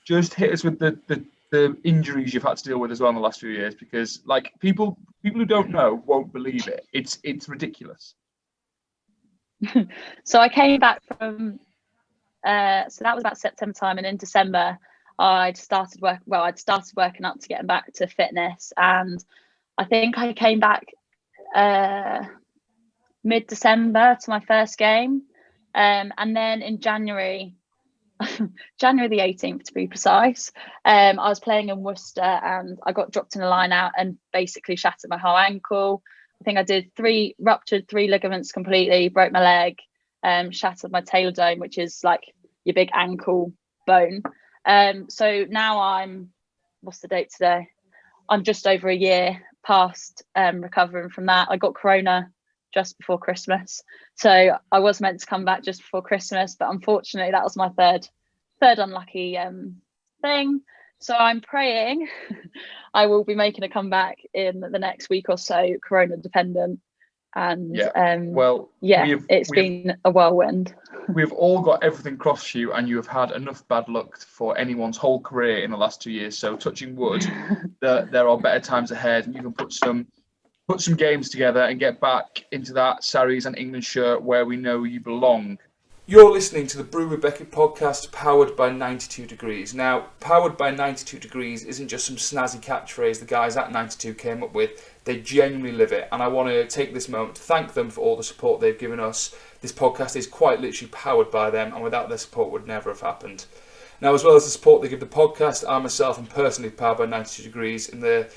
just hit us with the injuries you've had to deal with as well in the last few years, because, like, people who don't know won't believe it. It's ridiculous. So I came back from so that was about September time, and in December I'd started working up to getting back to fitness, and I think I came back mid-December to my first game, and then in January the 18th to be precise, I was playing in Worcester, and I got dropped in a line out and basically shattered my whole ankle. I think I did ruptured three ligaments completely, broke my leg, shattered my talodome, which is like your big ankle bone. So now what's the date today? I'm just over a year past recovering from that. I got corona just before Christmas, so I was meant to come back just before Christmas, but unfortunately that was my third unlucky thing. So I'm praying I will be making a comeback in the next week or so, corona dependent. And it's been a whirlwind. We've all got everything crossed for you, and you have had enough bad luck for anyone's whole career in the last 2 years. So touching wood, there are better times ahead, and you can put some games together and get back into that Sarries and England shirt where we know you belong. You're listening to the Brew with Beckett podcast, powered by 92 Degrees. Now, powered by 92 Degrees isn't just some snazzy catchphrase the guys at 92 came up with. They genuinely live it, and I want to take this moment to thank them for all the support they've given us. This podcast is quite literally powered by them, and without their support would never have happened. Now, as well as the support they give the podcast, I myself am personally powered by 92 Degrees in the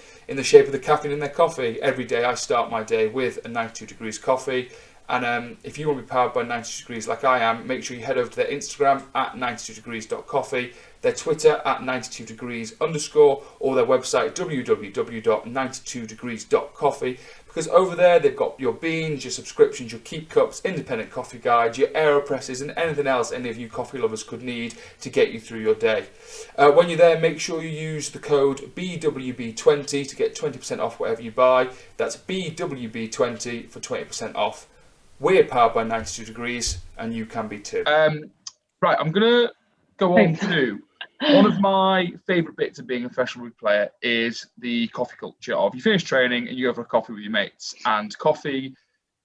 shape of the caffeine in their coffee. Every day I start my day with a 92 Degrees coffee. And if you want to be powered by 92 Degrees like I am, make sure you head over to their Instagram at 92degrees.coffee, their Twitter at 92degrees_, or their website www.92degrees.coffee, because over there they've got your beans, your subscriptions, your keep cups, independent coffee guides, your AeroPresses, and anything else any of you coffee lovers could need to get you through your day. When you're there, make sure you use the code BWB20 to get 20% off whatever you buy. That's BWB20 for 20% off. We're powered by 92 Degrees, and you can be too. Right, I'm going to go on to one of my favourite bits of being a professional rugby player is the coffee culture of you finish training and you go for a coffee with your mates. And coffee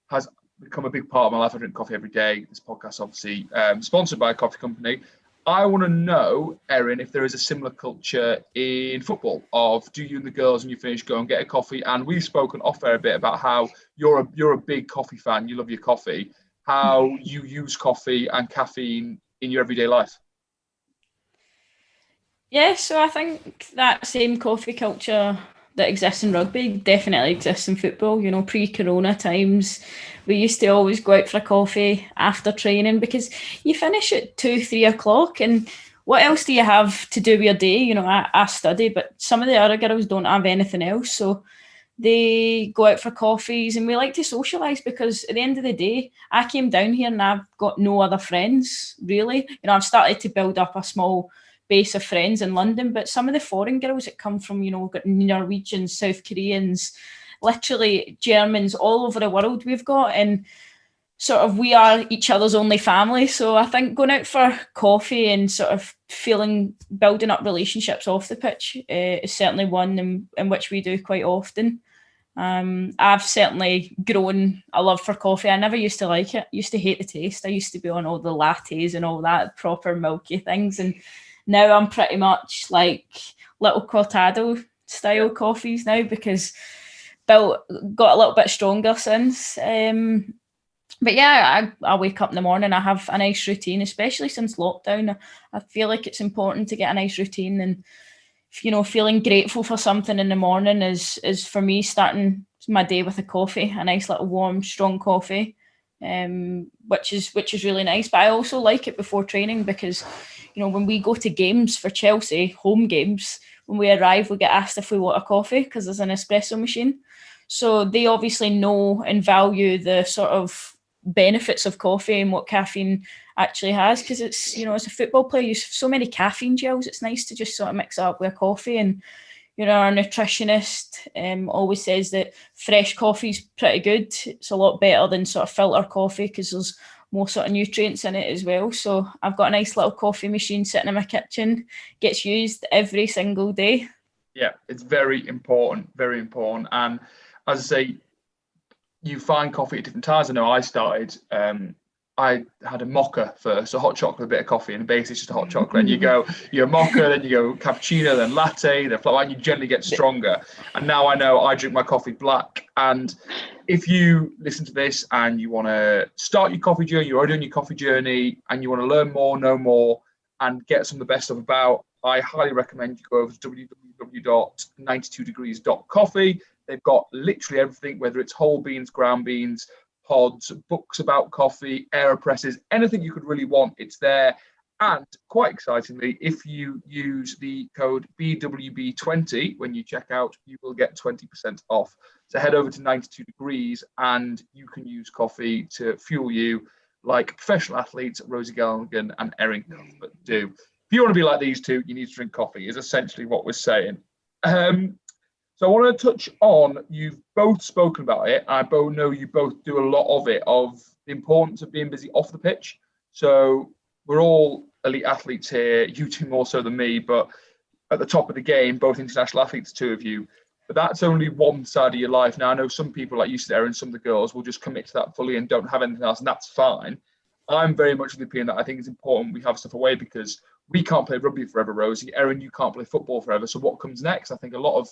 has become a big part of my life. I drink coffee every day. This podcast obviously sponsored by a coffee company. I want to know, Erin, if there is a similar culture in football of do you and the girls when you finish go and get a coffee? And we've spoken off air a bit about how you're a big coffee fan. You love your coffee. How you use coffee and caffeine in your everyday life. Yeah, so I think that same coffee culture that exists in rugby definitely exists in football. You know, pre-corona times, we used to always go out for a coffee after training because you finish at 2-3 o'clock and what else do you have to do with your day? You know, I study, but some of the other girls don't have anything else. So they go out for coffees and we like to socialise because at the end of the day, I came down here and I've got no other friends, really. You know, I've started to build up a small base of friends in London, but some of the foreign girls that come from, you know, got Norwegians, South Koreans, literally Germans, all over the world we've got, and sort of we are each other's only family. So I think going out for coffee and sort of building up relationships off the pitch is certainly one in which we do quite often. I've certainly grown a love for coffee. I never used to like it. I used to hate the taste. I used to be on all the lattes and all that proper milky things, and now I'm pretty much like little cortado style coffees now because got a little bit stronger since. But yeah, I wake up in the morning, I have a nice routine, especially since lockdown. I feel like it's important to get a nice routine, and you know, feeling grateful for something in the morning is for me starting my day with a coffee, a nice little warm, strong coffee, which is really nice. But I also like it before training because, you know, when we go to games for Chelsea, home games, when we arrive, we get asked if we want a coffee because there's an espresso machine. So they obviously know and value the sort of benefits of coffee and what caffeine actually has, because it's, you know, as a football player, you have so many caffeine gels. It's nice to just sort of mix it up with a coffee. And, you know, our nutritionist always says that fresh coffee is pretty good. It's a lot better than sort of filter coffee because there's more sort of nutrients in it as well. So I've got a nice little coffee machine sitting in my kitchen, gets used every single day. Yeah, it's very important, very important. And as I say, you find coffee at different times. I know I started, I had a mocha first, a hot chocolate, a bit of coffee, and basically it's just a hot chocolate. And you're mocha, then you go cappuccino, then latte, then flat white, and you generally get stronger. And now I know I drink my coffee black. And if you listen to this and you want to start your coffee journey, you're already on your coffee journey, and you want to learn more, know more, and get some of the best stuff about, I highly recommend you go over to www.92degrees.coffee. They've got literally everything, whether it's whole beans, ground beans, pods, books about coffee, AeroPresses, anything you could really want, it's there. And quite excitingly, if you use the code BWB20 when you check out, you will get 20% off. So head over to 92 Degrees and you can use coffee to fuel you like professional athletes Rosie Galligan and Erin Cuthbert do. If you want to be like these two, you need to drink coffee, is essentially what we're saying. So I want to touch on, you've both spoken about it. I both know you both do a lot of it, of the importance of being busy off the pitch. So we're all elite athletes here, you two more so than me, but at the top of the game, both international athletes, two of you. But that's only one side of your life. Now, I know some people, like you said, Erin, some of the girls will just commit to that fully and don't have anything else, and that's fine. I'm very much of the opinion that I think it's important we have stuff away because we can't play rugby forever, Rosie. Erin, you can't play football forever. So what comes next? I think a lot of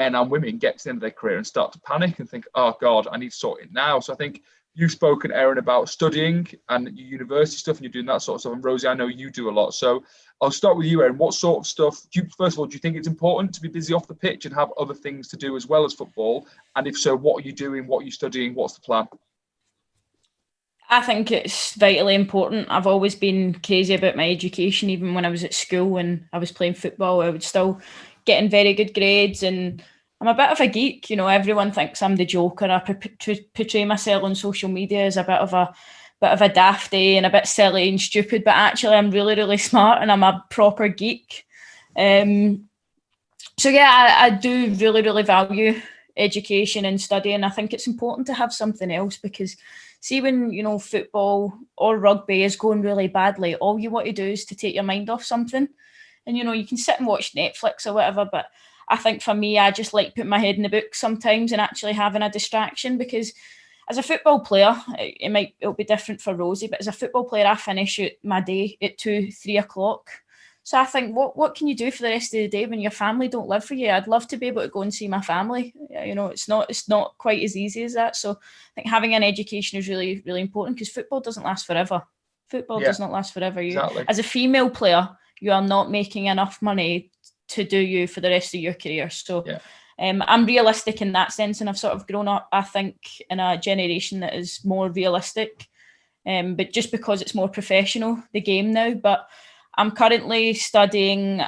men and women get to the end of their career and start to panic and think, oh God, I need to sort it now. So I think you've spoken, Erin, about studying and your university stuff and you're doing that sort of stuff. And Rosie, I know you do a lot. So I'll start with you, Erin. What sort of stuff, first of all, do you think it's important to be busy off the pitch and have other things to do as well as football? And if so, what are you doing? What are you studying? What's the plan? I think it's vitally important. I've always been crazy about my education. Even when I was at school and I was playing football, I would still getting very good grades and I'm a bit of a geek, you know. Everyone thinks I'm the joker. I portray myself on social media as a bit of a dafty and a bit silly and stupid, but actually I'm really, really smart and I'm a proper geek. So yeah, I do really, really value education and study, and I think it's important to have something else, because see, when, you know, football or rugby is going really badly, all you want to do is to take your mind off something. And, you know, you can sit and watch Netflix or whatever, but I think for me, I just like putting my head in the book sometimes and actually having a distraction, because as a football player, it'll be different for Rosie, but as a football player, I finish my day at 2-3 o'clock. So I think, what can you do for the rest of the day when your family don't live for you? I'd love to be able to go and see my family. You know, it's not quite as easy as that. So I think having an education is really, really important, because football doesn't last forever. Football does not last forever. Exactly. As a female player, you are not making enough money to do you for the rest of your career. So I'm realistic in that sense, and I've sort of grown up, I think, in a generation that is more realistic, but just because it's more professional, the game now. But I'm currently studying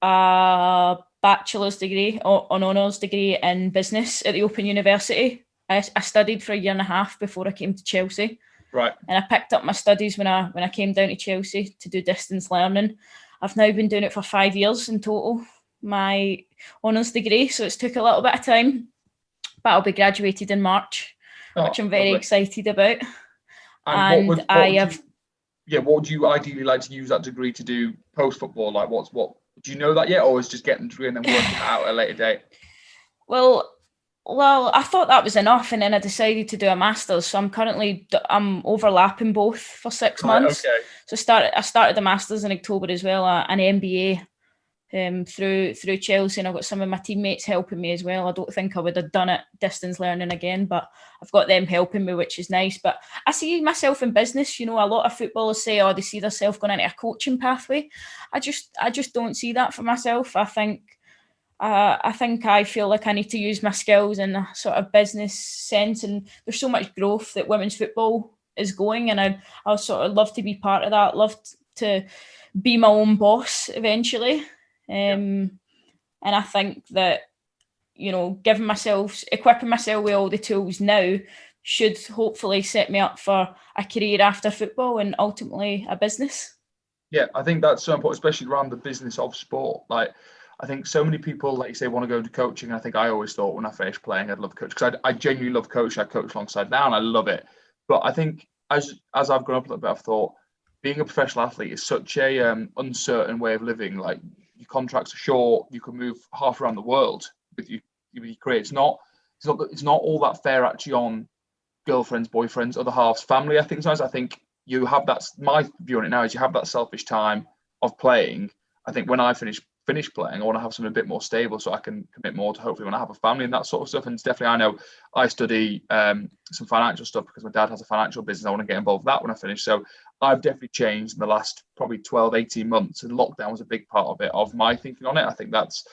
a bachelor's degree or an honours degree in business at the Open University. I studied for a year and a half before I came to Chelsea. Right. And I picked up my studies when I came down to Chelsea to do distance learning. I've now been doing it for 5 years in total, my honours degree. So it's took a little bit of time, but I'll be graduated in March, which I'm very excited about. And what would you ideally like to use that degree to do post-football? Like, what do you know that yet, or is just getting the degree and then working it out at a later date? Well, I thought that was enough, and then I decided to do a master's. So I'm overlapping both for 6 months. Okay. So I started the master's in October as well, an MBA through Chelsea, and I've got some of my teammates helping me as well. I don't think I would have done it distance learning again, but I've got them helping me, which is nice. But I see myself in business. You know, a lot of footballers say, they see themselves going into a coaching pathway. I just don't see that for myself. I think I feel like I need to use my skills in a sort of business sense, and there's so much growth that women's football is going, and I sort of love to be part of that. Love to be my own boss eventually. And I think that, you know, equipping myself with all the tools now should hopefully set me up for a career after football and ultimately a business. Yeah, I think that's so important, especially around the business of sport. Like, I think so many people, like you say, want to go into coaching. I think I always thought when I finished playing, I'd love coaching, because I genuinely love coaching. I coach alongside now and I love it. But I think as I've grown up a little bit, I've thought being a professional athlete is such a uncertain way of living. Like, your contracts are short. You can move half around the world with your career. It's not all that fair actually on girlfriends, boyfriends, other halves, family. I think sometimes you have my view on it now is you have that selfish time of playing. I think when I finish playing, I want to have something a bit more stable so I can commit more to hopefully when I have a family and that sort of stuff. And it's definitely, I know I study some financial stuff because my dad has a financial business. I want to get involved with that when I finish. So I've definitely changed in the last probably 12, 18 months, and lockdown was a big part of it, of my thinking on it. I think that's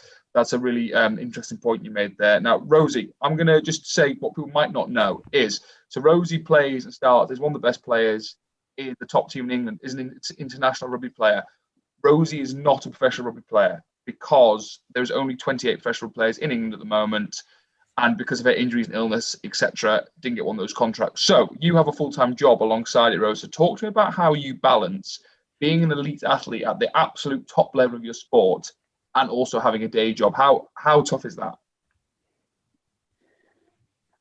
a really interesting point you made there. Now, Rosie, I'm going to just say what people might not know is, so Rosie plays and starts, is one of the best players in the top team in England, is an international rugby player. Rosie is not a professional rugby player because there's only 28 professional players in England at the moment, and because of her injuries and illness, etc., didn't get one of those contracts. So you have a full-time job alongside it, Rosie. So talk to me about how you balance being an elite athlete at the absolute top level of your sport and also having a day job. How tough is that?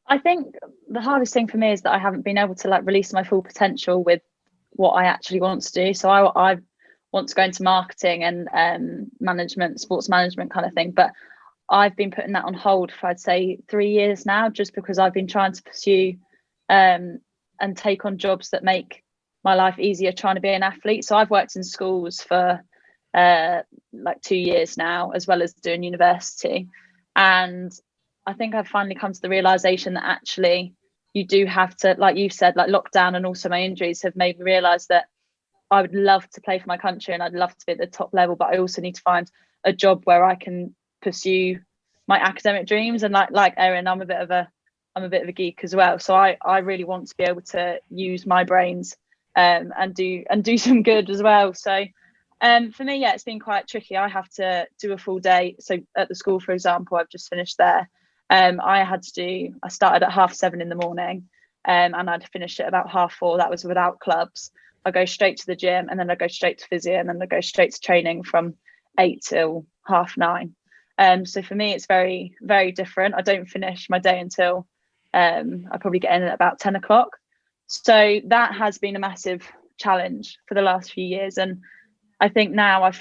I think the hardest thing for me is that I haven't been able to release my full potential with what I actually want to do. So I want to go into marketing and management, sports management kind of thing. But I've been putting that on hold for, I'd say, 3 years now, just because I've been trying to pursue and take on jobs that make my life easier trying to be an athlete. So I've worked in schools for 2 years now, as well as doing university. And I think I've finally come to the realization that actually you do have to, like you said, like lockdown and also my injuries have made me realize that I would love to play for my country and I'd love to be at the top level, but I also need to find a job where I can pursue my academic dreams. And like Erin, I'm a bit of a geek as well. So I really want to be able to use my brains and do some good as well. So For me, yeah, it's been quite tricky. I have to do a full day. So at the school, for example, I've just finished there. I started at 7:30 in the morning, and I'd finished at about 4:30. That was without clubs. I go straight to the gym, and then I go straight to physio, and then I go straight to training from 8 till 9:30. So for me, it's very, very different. I don't finish my day until I probably get in at about 10 o'clock. So that has been a massive challenge for the last few years. And I think now I've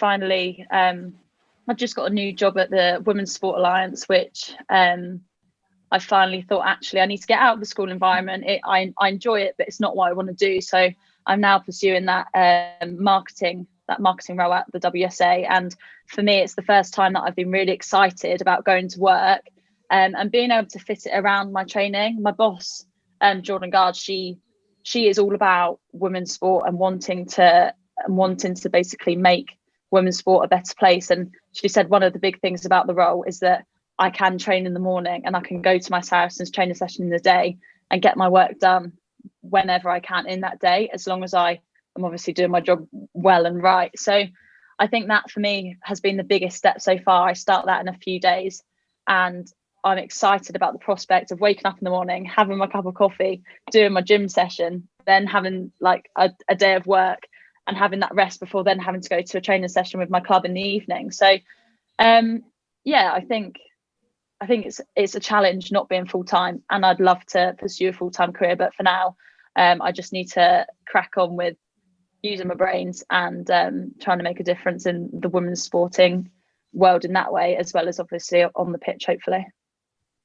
just got a new job at the Women's Sport Alliance, which I finally thought, actually, I need to get out of the school environment. I enjoy it, but it's not what I want to do. So I'm now pursuing that marketing role at the WSA. And for me, it's the first time that I've been really excited about going to work and being able to fit it around my training. My boss, Jordan Gard, she is all about women's sport and wanting to basically make women's sport a better place. And she said one of the big things about the role is that I can train in the morning and I can go to my Saracens training session in the day and get my work done whenever I can in that day, as long as I am obviously doing my job well and right. So I think that for me has been the biggest step so far. I start that in a few days, and I'm excited about the prospect of waking up in the morning, having my cup of coffee, doing my gym session, then having like a day of work and having that rest before then having to go to a training session with my club in the evening. So yeah, I think it's a challenge not being full-time, and I'd love to pursue a full-time career, but for now I just need to crack on with using my brains and trying to make a difference in the women's sporting world in that way, as well as obviously on the pitch, hopefully.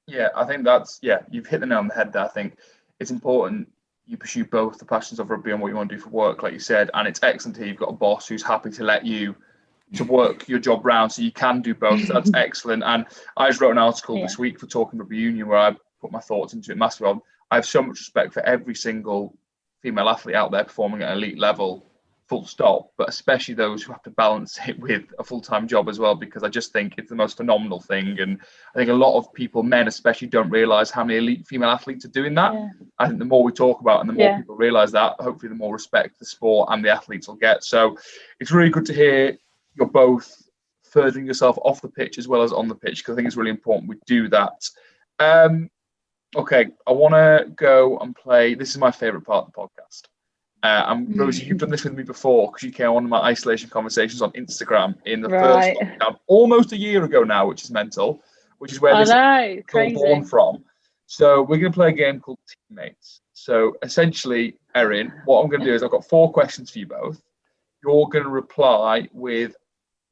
Yeah, I think you've hit the nail on the head there. I think it's important you pursue both the passions of rugby and what you want to do for work, like you said, and it's excellent here. You've got a boss who's happy to let you to work your job round so you can do both. So that's excellent. And I just wrote an article this week for Talking Rugby Union where I put my thoughts into it massively. I have so much respect for every single female athlete out there performing at elite level, full stop, but especially those who have to balance it with a full-time job as well, because I just think it's the most phenomenal thing. And I think a lot of people, men especially, don't realise how many elite female athletes are doing that. Yeah. I think the more we talk about it and the more people realise that, hopefully the more respect the sport and the athletes will get. So it's really good to hear you're both furthering yourself off the pitch as well as on the pitch, because I think it's really important we do that. Okay, I want to go and play. This is my favourite part of the podcast. And Rosie, you've done this with me before because you came on one of my isolation conversations on Instagram in the first lockdown, almost a year ago now, which is mental, which is where this is all born from. So we're going to play a game called Teammates. So essentially, Erin, what I'm going to do is I've got 4 questions for you both. You're going to reply with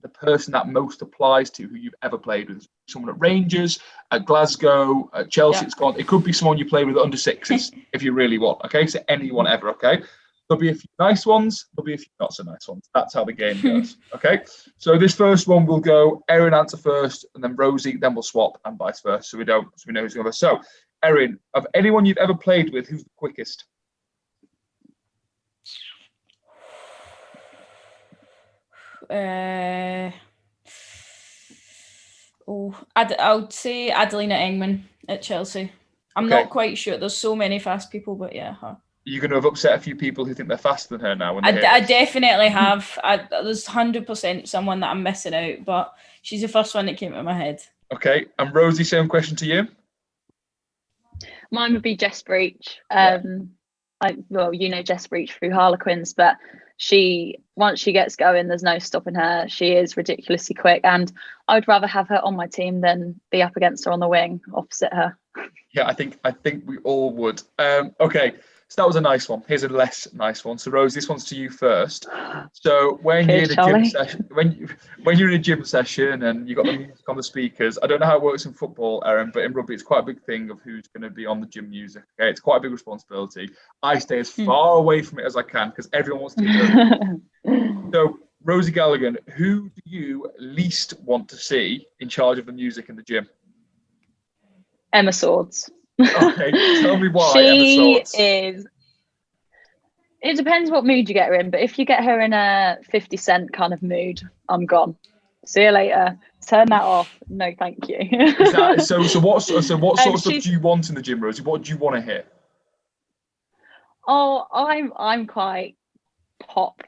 the person that most applies to who you've ever played with. Someone at Rangers, at Glasgow, at Chelsea. Yeah. It could be someone you play with at under 6s if you really want. Okay, so anyone ever. Okay. There'll be a few nice ones. There'll be a few not so nice ones. That's how the game goes. Okay. So this first one will go Erin answer first, and then Rosie. Then we'll swap and vice versa. So we know who's going to go. So, Erin, of anyone you've ever played with, who's the quickest? I would say Adelina Engman at Chelsea. I'm not quite sure. There's so many fast people, but yeah, her. You're going to have upset a few people who think they're faster than her now. When I definitely have. There's 100% someone that I'm missing out, but she's the first one that came to my head. Okay, and Rosie, same question to you. Mine would be Jess Breach. You know Jess Breach through Harlequins, but once she gets going, there's no stopping her. She is ridiculously quick, and I would rather have her on my team than be up against her on the wing, opposite her. Yeah, I think we all would. Okay, so that was a nice one. Here's a less nice one. So Rose, this one's to you first. So when you're in a gym session, when you're in a gym session and you've got the music on the speakers, I don't know how it works in football, Erin, but in rugby it's quite a big thing of who's going to be on the gym music. Okay, it's quite a big responsibility. I stay as far away from it as I can because everyone wants to hear. So Rosie Galligan, who do you least want to see in charge of the music in the gym? Emma Swords. Okay, tell me why. Emma Swords. It depends what mood you get her in, but if you get her in a 50 Cent kind of mood, I'm gone. See you later. Turn that off. No, thank you. So what sort of stuff do you want in the gym, Rosie? What do you want to hear? Oh, I'm quite pop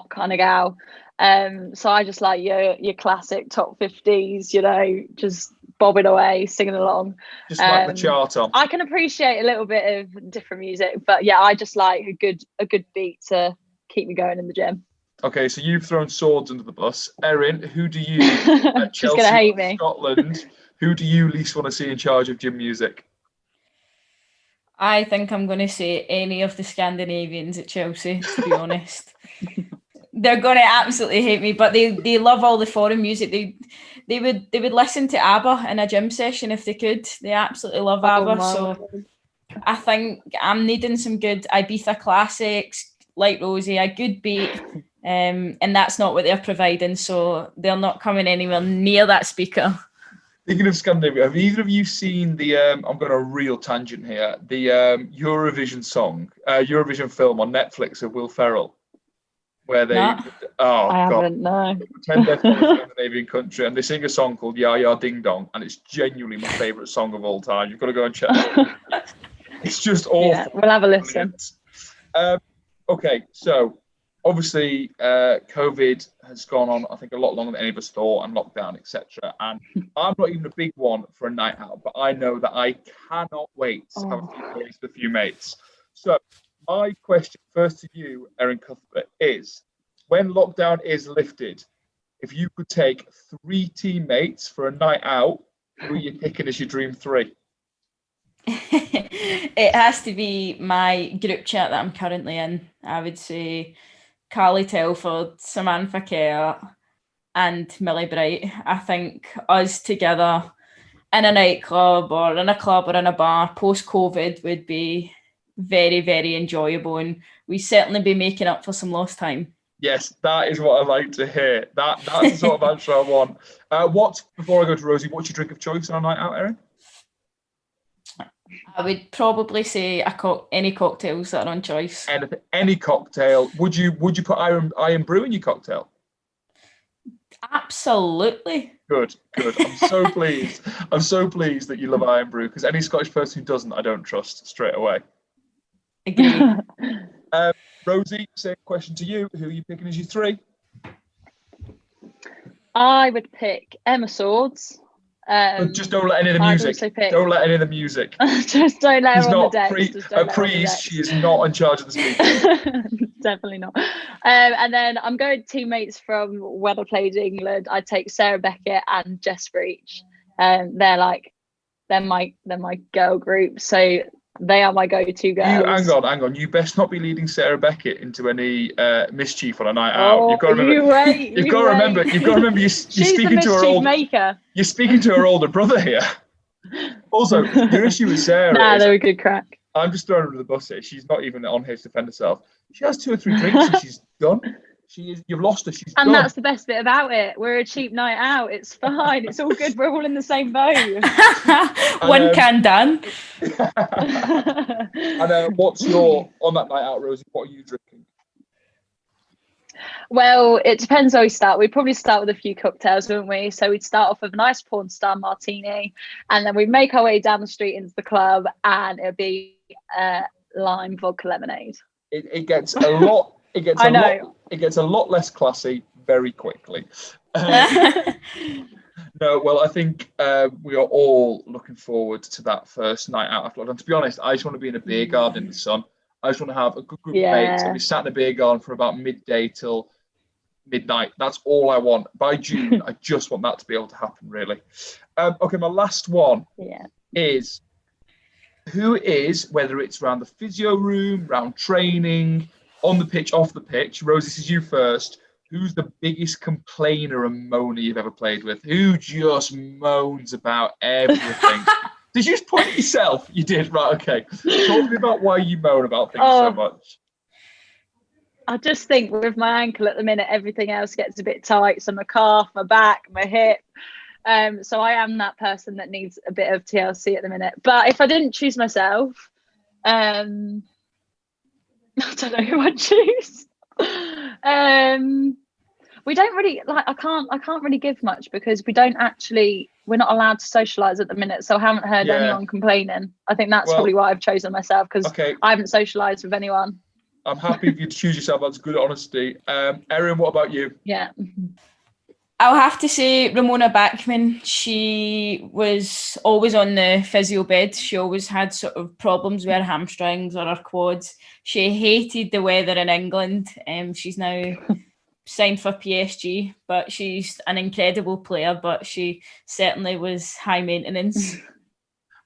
kind of gal. So I just like your classic top 50s, you know, just bobbing away, singing along. Just like the chart on. I can appreciate a little bit of different music, but yeah, I just like a good beat to keep me going in the gym. Okay, so you've thrown swords under the bus. Erin, who do you at She's Chelsea, gonna hate me. Scotland, who do you least want to see in charge of gym music? I think I'm going to say any of the Scandinavians at Chelsea, to be honest. They're going to absolutely hate me, but they love all the foreign music. They would listen to ABBA in a gym session if they could. They absolutely love ABBA. So I think I'm needing some good Ibiza classics, like Rosie, a good beat. And that's not what they're providing, so they're not coming anywhere near that speaker. Speaking of Scandinavia, have either of you seen the, I'm going on a real tangent here, the Eurovision film on Netflix of Will Ferrell? Where they, I haven't, no. Pretend they're from a Scandinavian country and they sing a song called Ya Ya Ding Dong, and it's genuinely my favourite song of all time. You've got to go and check it out. It's just awful. Yeah, we'll have a listen. Okay, so obviously COVID has gone on, I think, a lot longer than any of us thought, and lockdown, etc. And I'm not even a big one for a night out, but I know that I cannot wait to have a few days with a few mates. So my question first to you, Erin Cuthbert, is when lockdown is lifted, if you could take 3 teammates for a night out, who are you picking as your dream 3? It has to be my group chat that I'm currently in. I would say Carly Telford, Samantha Kerr, and Millie Bright. I think us together in a nightclub or in a club or in a bar post-COVID would be very, very enjoyable, and we certainly be making up for some lost time. Yes, that is what I like to hear. That's the sort of answer I want. Before I go to Rosie, what's your drink of choice on a night out, Erin? I would probably say any cocktails that are on choice. Any cocktail. Would you put Iron Brew in your cocktail? Absolutely. Good. I'm so pleased. I'm so pleased that you love Iron Brew, because any Scottish person who doesn't, I don't trust straight away. Agree. Rosie, same question to you. Who are you picking as your 3? I would pick Emma Swords. Just don't let any of the music. Don't let any of the music. Just don't let her on the deck. A priest. She is not in charge of the speaker. Definitely not. And then I'm going teammates from when I played England. I take Sarah Beckett and Jess Breach. They're my girl group. So they are my go-to girls. Hang on. You best not be leading Sarah Beckett into any mischief on a night out. You've got to remember. You've got to remember. You're speaking to her older. You're speaking to her older brother here. Also, your issue with Sarah. Nah, they're a good crack. I'm just throwing her under the bus here. She's not even on here to defend herself. She has 2 or 3 drinks and she's done. You've lost her. She's done. That's the best bit about it. We're a cheap night out. It's fine. It's all good. We're all in the same boat. One can done. And what's your on that night out, Rosie? What are you drinking? Well, it depends how we start. We'd probably start with a few cocktails, wouldn't we? So we'd start off with a nice porn star martini, and then we'd make our way down the street into the club, and it'd be lime vodka lemonade. It gets a lot. It gets a lot less classy very quickly. No, well, I think we are all looking forward to that first night out after lockdown. To be honest, I just want to be in a beer garden in the sun. I just want to have a good group of mates and be sat in a beer garden for about midday till midnight. That's all I want. By June, I just want that to be able to happen, really. Okay, my last one is who is, whether it's around the physio room, around training, on the pitch, off the pitch. Rose, this is you first. Who's the biggest complainer and moaner you've ever played with? Who just moans about everything? Did you just point at yourself? You did, right? Okay. Talk to me about why you moan about things so much. I just think with my ankle at the minute, everything else gets a bit tight. So my calf, my back, my hip. So I am that person that needs a bit of TLC at the minute. But if I didn't choose myself, I don't know who I'd choose. We don't really I can't really give much because we're not allowed to socialise at the minute, so I haven't heard anyone complaining. I think that's probably why I've chosen myself, because I haven't socialised with anyone. I'm happy if you choose yourself. That's good honesty. Erin, what about you? Yeah. I'll have to say Ramona Bachmann. She was always on the physio bed. She always had sort of problems with her hamstrings or her quads. She hated the weather in England. She's now signed for PSG, but she's an incredible player, but she certainly was high maintenance.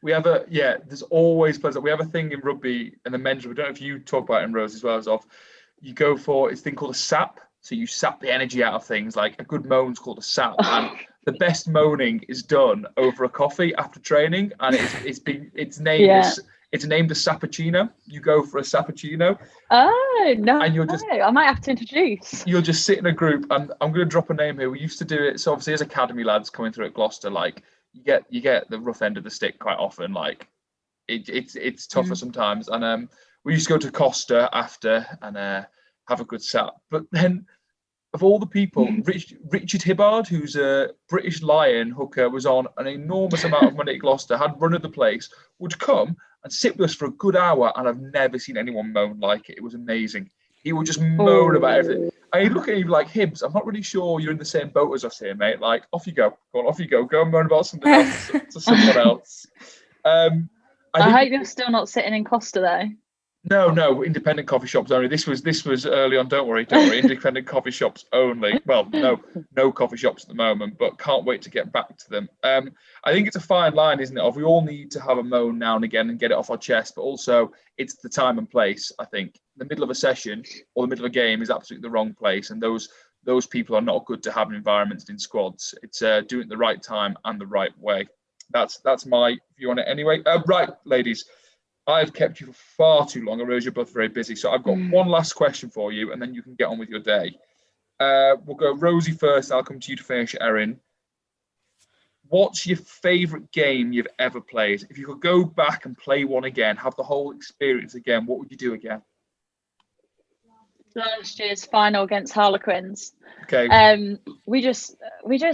We have there's always players. We have a thing in rugby and the men's rugby. I don't know if you talk about it in Rose as well, as of you go for it's a thing called a sap. So you sap the energy out of things. Like a good moan's called a sap. And the best moaning is done over a coffee after training. And it's named a sappuccino. You go for a sappuccino. Oh no! And I might have to introduce. You'll just sit in a group, and I'm going to drop a name here. We used to do it. So obviously, as academy lads coming through at Gloucester, like you get the rough end of the stick quite often. Like it's tougher sometimes. And we used to go to Costa after and have a good sap. But then, of all the people, Richard Hibbard, who's a British Lion hooker, was on an enormous amount of money at Gloucester, had run of the place, would come and sit with us for a good hour, and I've never seen anyone moan like it. It was amazing. He would just moan about everything. And he'd look at him like, Hibbs, I'm not really sure you're in the same boat as us here, mate. Like, off you go. Go on, off you go. Go and moan about something else to someone else. I hope you're still not sitting in Costa, though. No, independent coffee shops only. This was early on. Don't worry. Independent coffee shops only. Well, no coffee shops at the moment, but can't wait to get back to them. I think it's a fine line, isn't it? We all need to have a moan now and again and get it off our chest, but also it's the time and place. I think the middle of a session or the middle of a game is absolutely the wrong place, and those people are not good to have in environments in squads. It's doing it the right time and the right way. That's my view on it. Anyway, right, ladies. I've kept you for far too long. I realize you're both very busy. So I've got one last question for you, and then you can get on with your day. We'll go Rosie first. I'll come to you to finish, Erin. What's your favourite game you've ever played? If you could go back and play one again, have the whole experience again, what would you do again? Last year's final against Harlequins. Okay. We just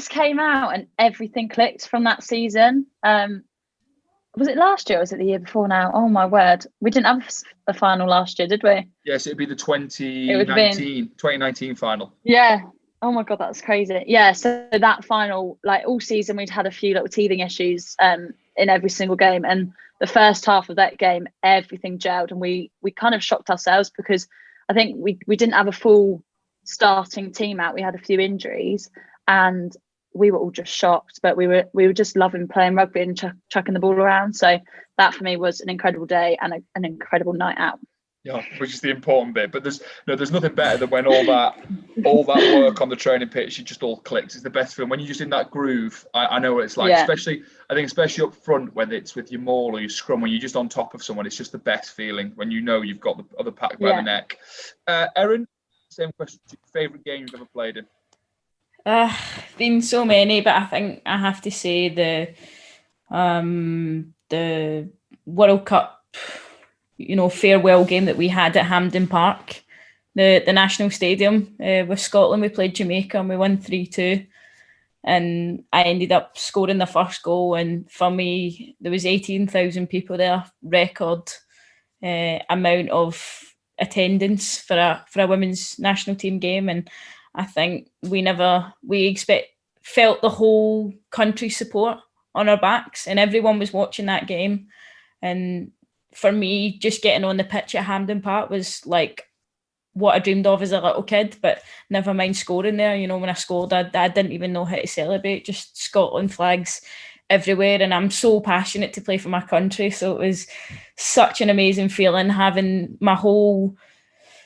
came out and everything clicked from that season. Was it last year or was it the year before now? Oh my word. We didn't have a final last year, did we? Yes, it'd be the 2019 final. Yeah. Oh my God, that's crazy. Yeah, so that final, like all season, we'd had a few little teething issues in every single game. And the first half of that game, everything gelled. And we kind of shocked ourselves because I think we didn't have a full starting team out. We had a few injuries and we were all just shocked, but we were just loving playing rugby and chucking the ball around. So that for me was an incredible day and an incredible night out. Yeah, which is the important bit. But there's nothing better than when all that work on the training pitch, it just all clicks. It's the best feeling when you're just in that groove. I know what it's like, especially up front, whether it's with your maul or your scrum, when you're just on top of someone, it's just the best feeling when you know you've got the other pack by the neck. Erin, same question. Favourite game you've ever played in? Been so many, but I think I have to say the World Cup, farewell game that we had at Hampden Park, the National Stadium with Scotland. We played Jamaica and we won 3-2, and I ended up scoring the first goal. And for me, there was 18,000 people there, record amount of attendance for a women's national team game, and I think we felt the whole country's support on our backs, and everyone was watching that game. And for me, just getting on the pitch at Hampden Park was like what I dreamed of as a little kid, but never mind scoring there. When I scored, I didn't even know how to celebrate, just Scotland flags everywhere. And I'm so passionate to play for my country. So it was such an amazing feeling having my whole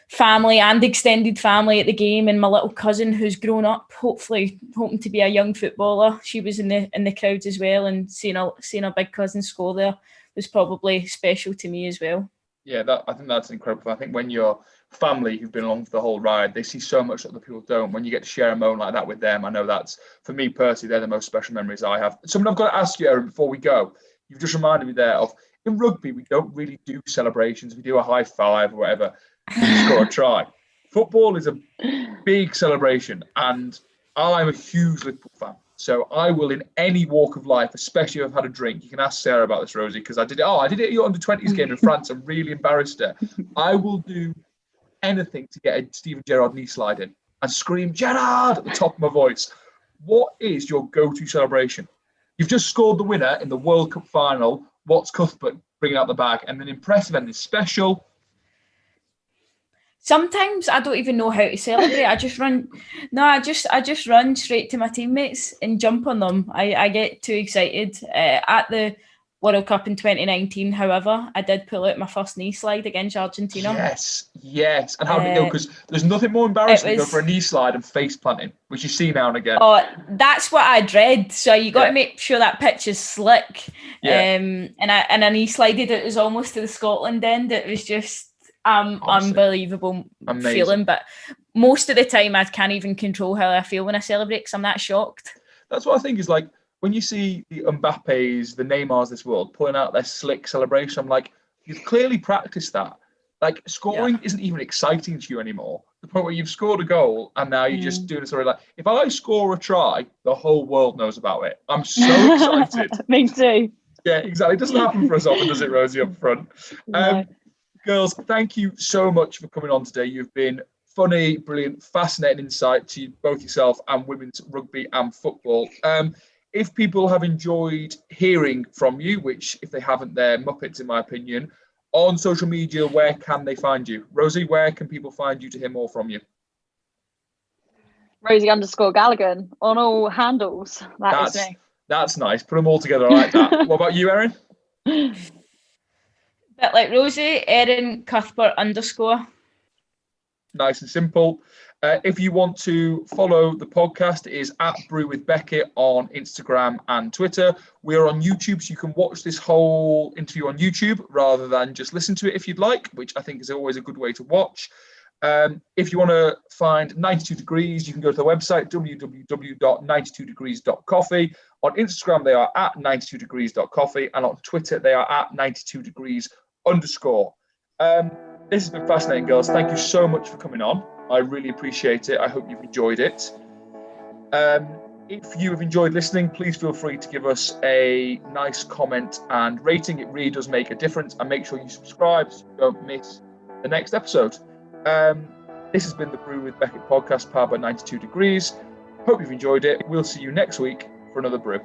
family and extended family at the game, and my little cousin who's grown up, hopefully hoping to be a young footballer. She was in the crowds as well, and seeing her big cousin score there was probably special to me as well. Yeah, I think that's incredible. I think when your family who've been along for the whole ride, they see so much that other people don't. When you get to share a moment like that with them, I know that's, for me personally, they're the most special memories I have. Something I've got to ask you, Erin, before we go. You've just reminded me there of, in rugby, we don't really do celebrations. We do a high five or whatever. You just got to try. Football is a big celebration, and I'm a huge Liverpool fan. So I will, in any walk of life, especially if I've had a drink, you can ask Sarah about this, Rosie, because I did it at your under-20s game in France. I'm really embarrassed her. I will do anything to get a Steven Gerrard knee slide in and scream Gerrard at the top of my voice. What is your go-to celebration? You've just scored the winner in the World Cup final. What's Cuthbert bringing out the bag? And then impressive and special. Sometimes I don't even know how to celebrate. I just run. No, I just run straight to my teammates and jump on them. I get too excited. At the World Cup in 2019, however, I did pull out my first knee slide against Argentina. Yes. And how did it go? Because there's nothing more embarrassing than going for a knee slide and face planting, which you see now and again. Oh, that's what I dread. So you got to make sure that pitch is slick. Yeah. And I knee slided. It was almost to the Scotland end. It was just unbelievable feeling. But most of the time, I can't even control how I feel when I celebrate because I'm that shocked. That's what I think is like. When you see the Mbappes, the Neymars of this world pulling out their slick celebration, I'm like, you've clearly practiced that. Like, scoring isn't even exciting to you anymore. The point where you've scored a goal and now you're just doing it sort of like, if I score a try, the whole world knows about it. I'm so excited. Me too. Yeah, exactly. It doesn't happen for us often, does it, Rosie, up front? No. Girls, thank you so much for coming on today. You've been funny, brilliant, fascinating insight to both yourself and women's rugby and football. If people have enjoyed hearing from you, which if they haven't, they're Muppets in my opinion, on social media, where can they find you? Rosie, where can people find you to hear more from you? Rosie_Galligan on all handles. That's me. That's nice. Put them all together. I like that. What about you, Erin? Bit like Rosie, Erin Cuthbert _. Nice and simple. If you want to follow the podcast, it is at Brew with Beckett on Instagram and Twitter. We're on YouTube, so you can watch this whole interview on YouTube rather than just listen to it if you'd like, which I think is always a good way to watch. If you want to find 92 Degrees, you can go to the website, www.92degrees.coffee. On Instagram, they are at 92degrees.coffee, and on Twitter, they are at 92degrees_. This has been fascinating, girls. Thank you so much for coming on. I really appreciate it. I hope you've enjoyed it. If you have enjoyed listening, please feel free to give us a nice comment and rating. It really does make a difference. And make sure you subscribe so you don't miss the next episode. This has been the Brew with Beckett podcast, powered by 92 Degrees. Hope you've enjoyed it. We'll see you next week for another brew.